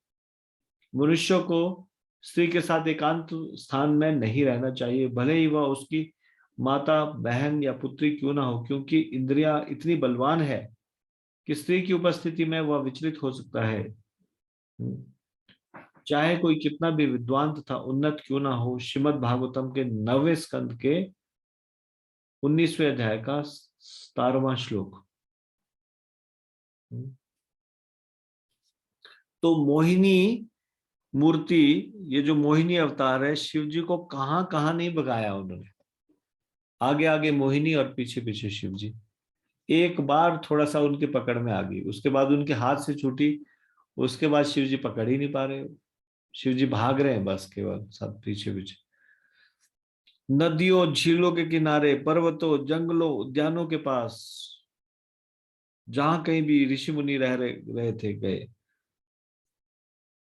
मनुष्य को स्त्री के साथ एकांत स्थान में नहीं रहना चाहिए, भले ही वह उसकी माता, बहन या पुत्री क्यों ना हो, क्योंकि इंद्रियां इतनी बलवान है कि स्त्री की उपस्थिति में वह विचलित हो सकता है। चाहे कोई कितना भी विद्वान तथा उन्नत क्यों ना हो। श्रीमद् भागवतम के 9वें स्कंद के 19वें अध्याय का 17वां श्लोक। तो मोहिनी मूर्ति, ये जो मोहिनी अवतार है, शिव जी को कहां कहां नहीं भगाया उन्होंने। आगे आगे मोहिनी और पीछे पीछे शिव जी। एक बार थोड़ा सा उनके पकड़ में आ गई, उसके बाद उनके हाथ से छूटी, उसके बाद शिव जी पकड़ ही नहीं पा रहे। शिव जी भाग रहे हैं बस केवल सब पीछे पीछे। नदियों, झीलों के किनारे, पर्वतों, जंगलों, उद्यानों के पास, जहां कहीं भी ऋषि मुनि रहे थे, गए,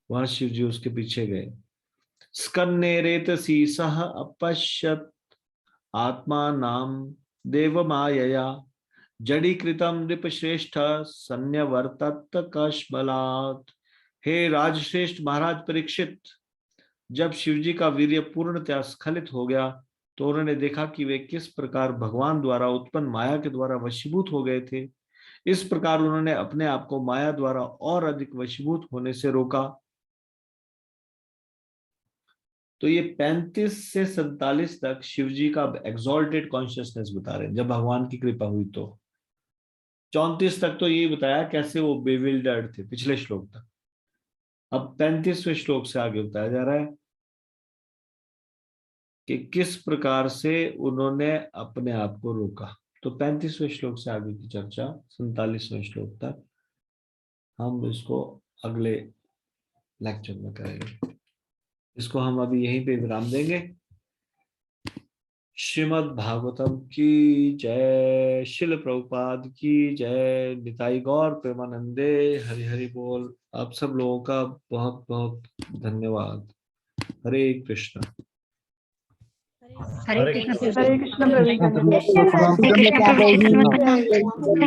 वहां शिव जी उसके पीछे गए। स्कन्ने रेतसी सह अपश्यत आत्मा नाम देव मायया, जड़ीकृतम नृपश्रेष्ठ सन्यवर्तत कश्मलात्। हे राजश्रेष्ठ महाराज परीक्षित, जब शिवजी का वीर्य पूर्णतया स्खलित हो गया तो उन्होंने देखा कि वे किस प्रकार भगवान द्वारा उत्पन्न माया के द्वारा वशीभूत हो गए थे। इस प्रकार उन्होंने अपने आप को माया द्वारा और अधिक वशीभूत होने से रोका। तो ये 35 से 47 तक शिवजी का एक्सॉल्टेड कॉन्शियसनेस बता रहे हैं, जब भगवान की कृपा हुई। तो 34 तक तो यही बताया कैसे वो बेविल्डर्ड थे पिछले श्लोक तक। अब 35वें श्लोक से आगे बताया जा रहा है कि किस प्रकार से उन्होंने अपने आप को रोका। तो 35वें श्लोक से आगे की चर्चा 47वें श्लोक तक हम इसको अगले लेक्चर में करेंगे। इसको हम अभी यहीं पे विराम देंगे। श्रीमद् भागवतम की जय, शिल प्रभुपाद की जय, निताई गौर प्रेमानंदे, हरि हरि बोल। आप सब लोगों का बहुत बहुत धन्यवाद। हरे कृष्ण। हरे कृष्ण। हरे कृष्ण प्रभु। हरे कृष्ण प्रभु।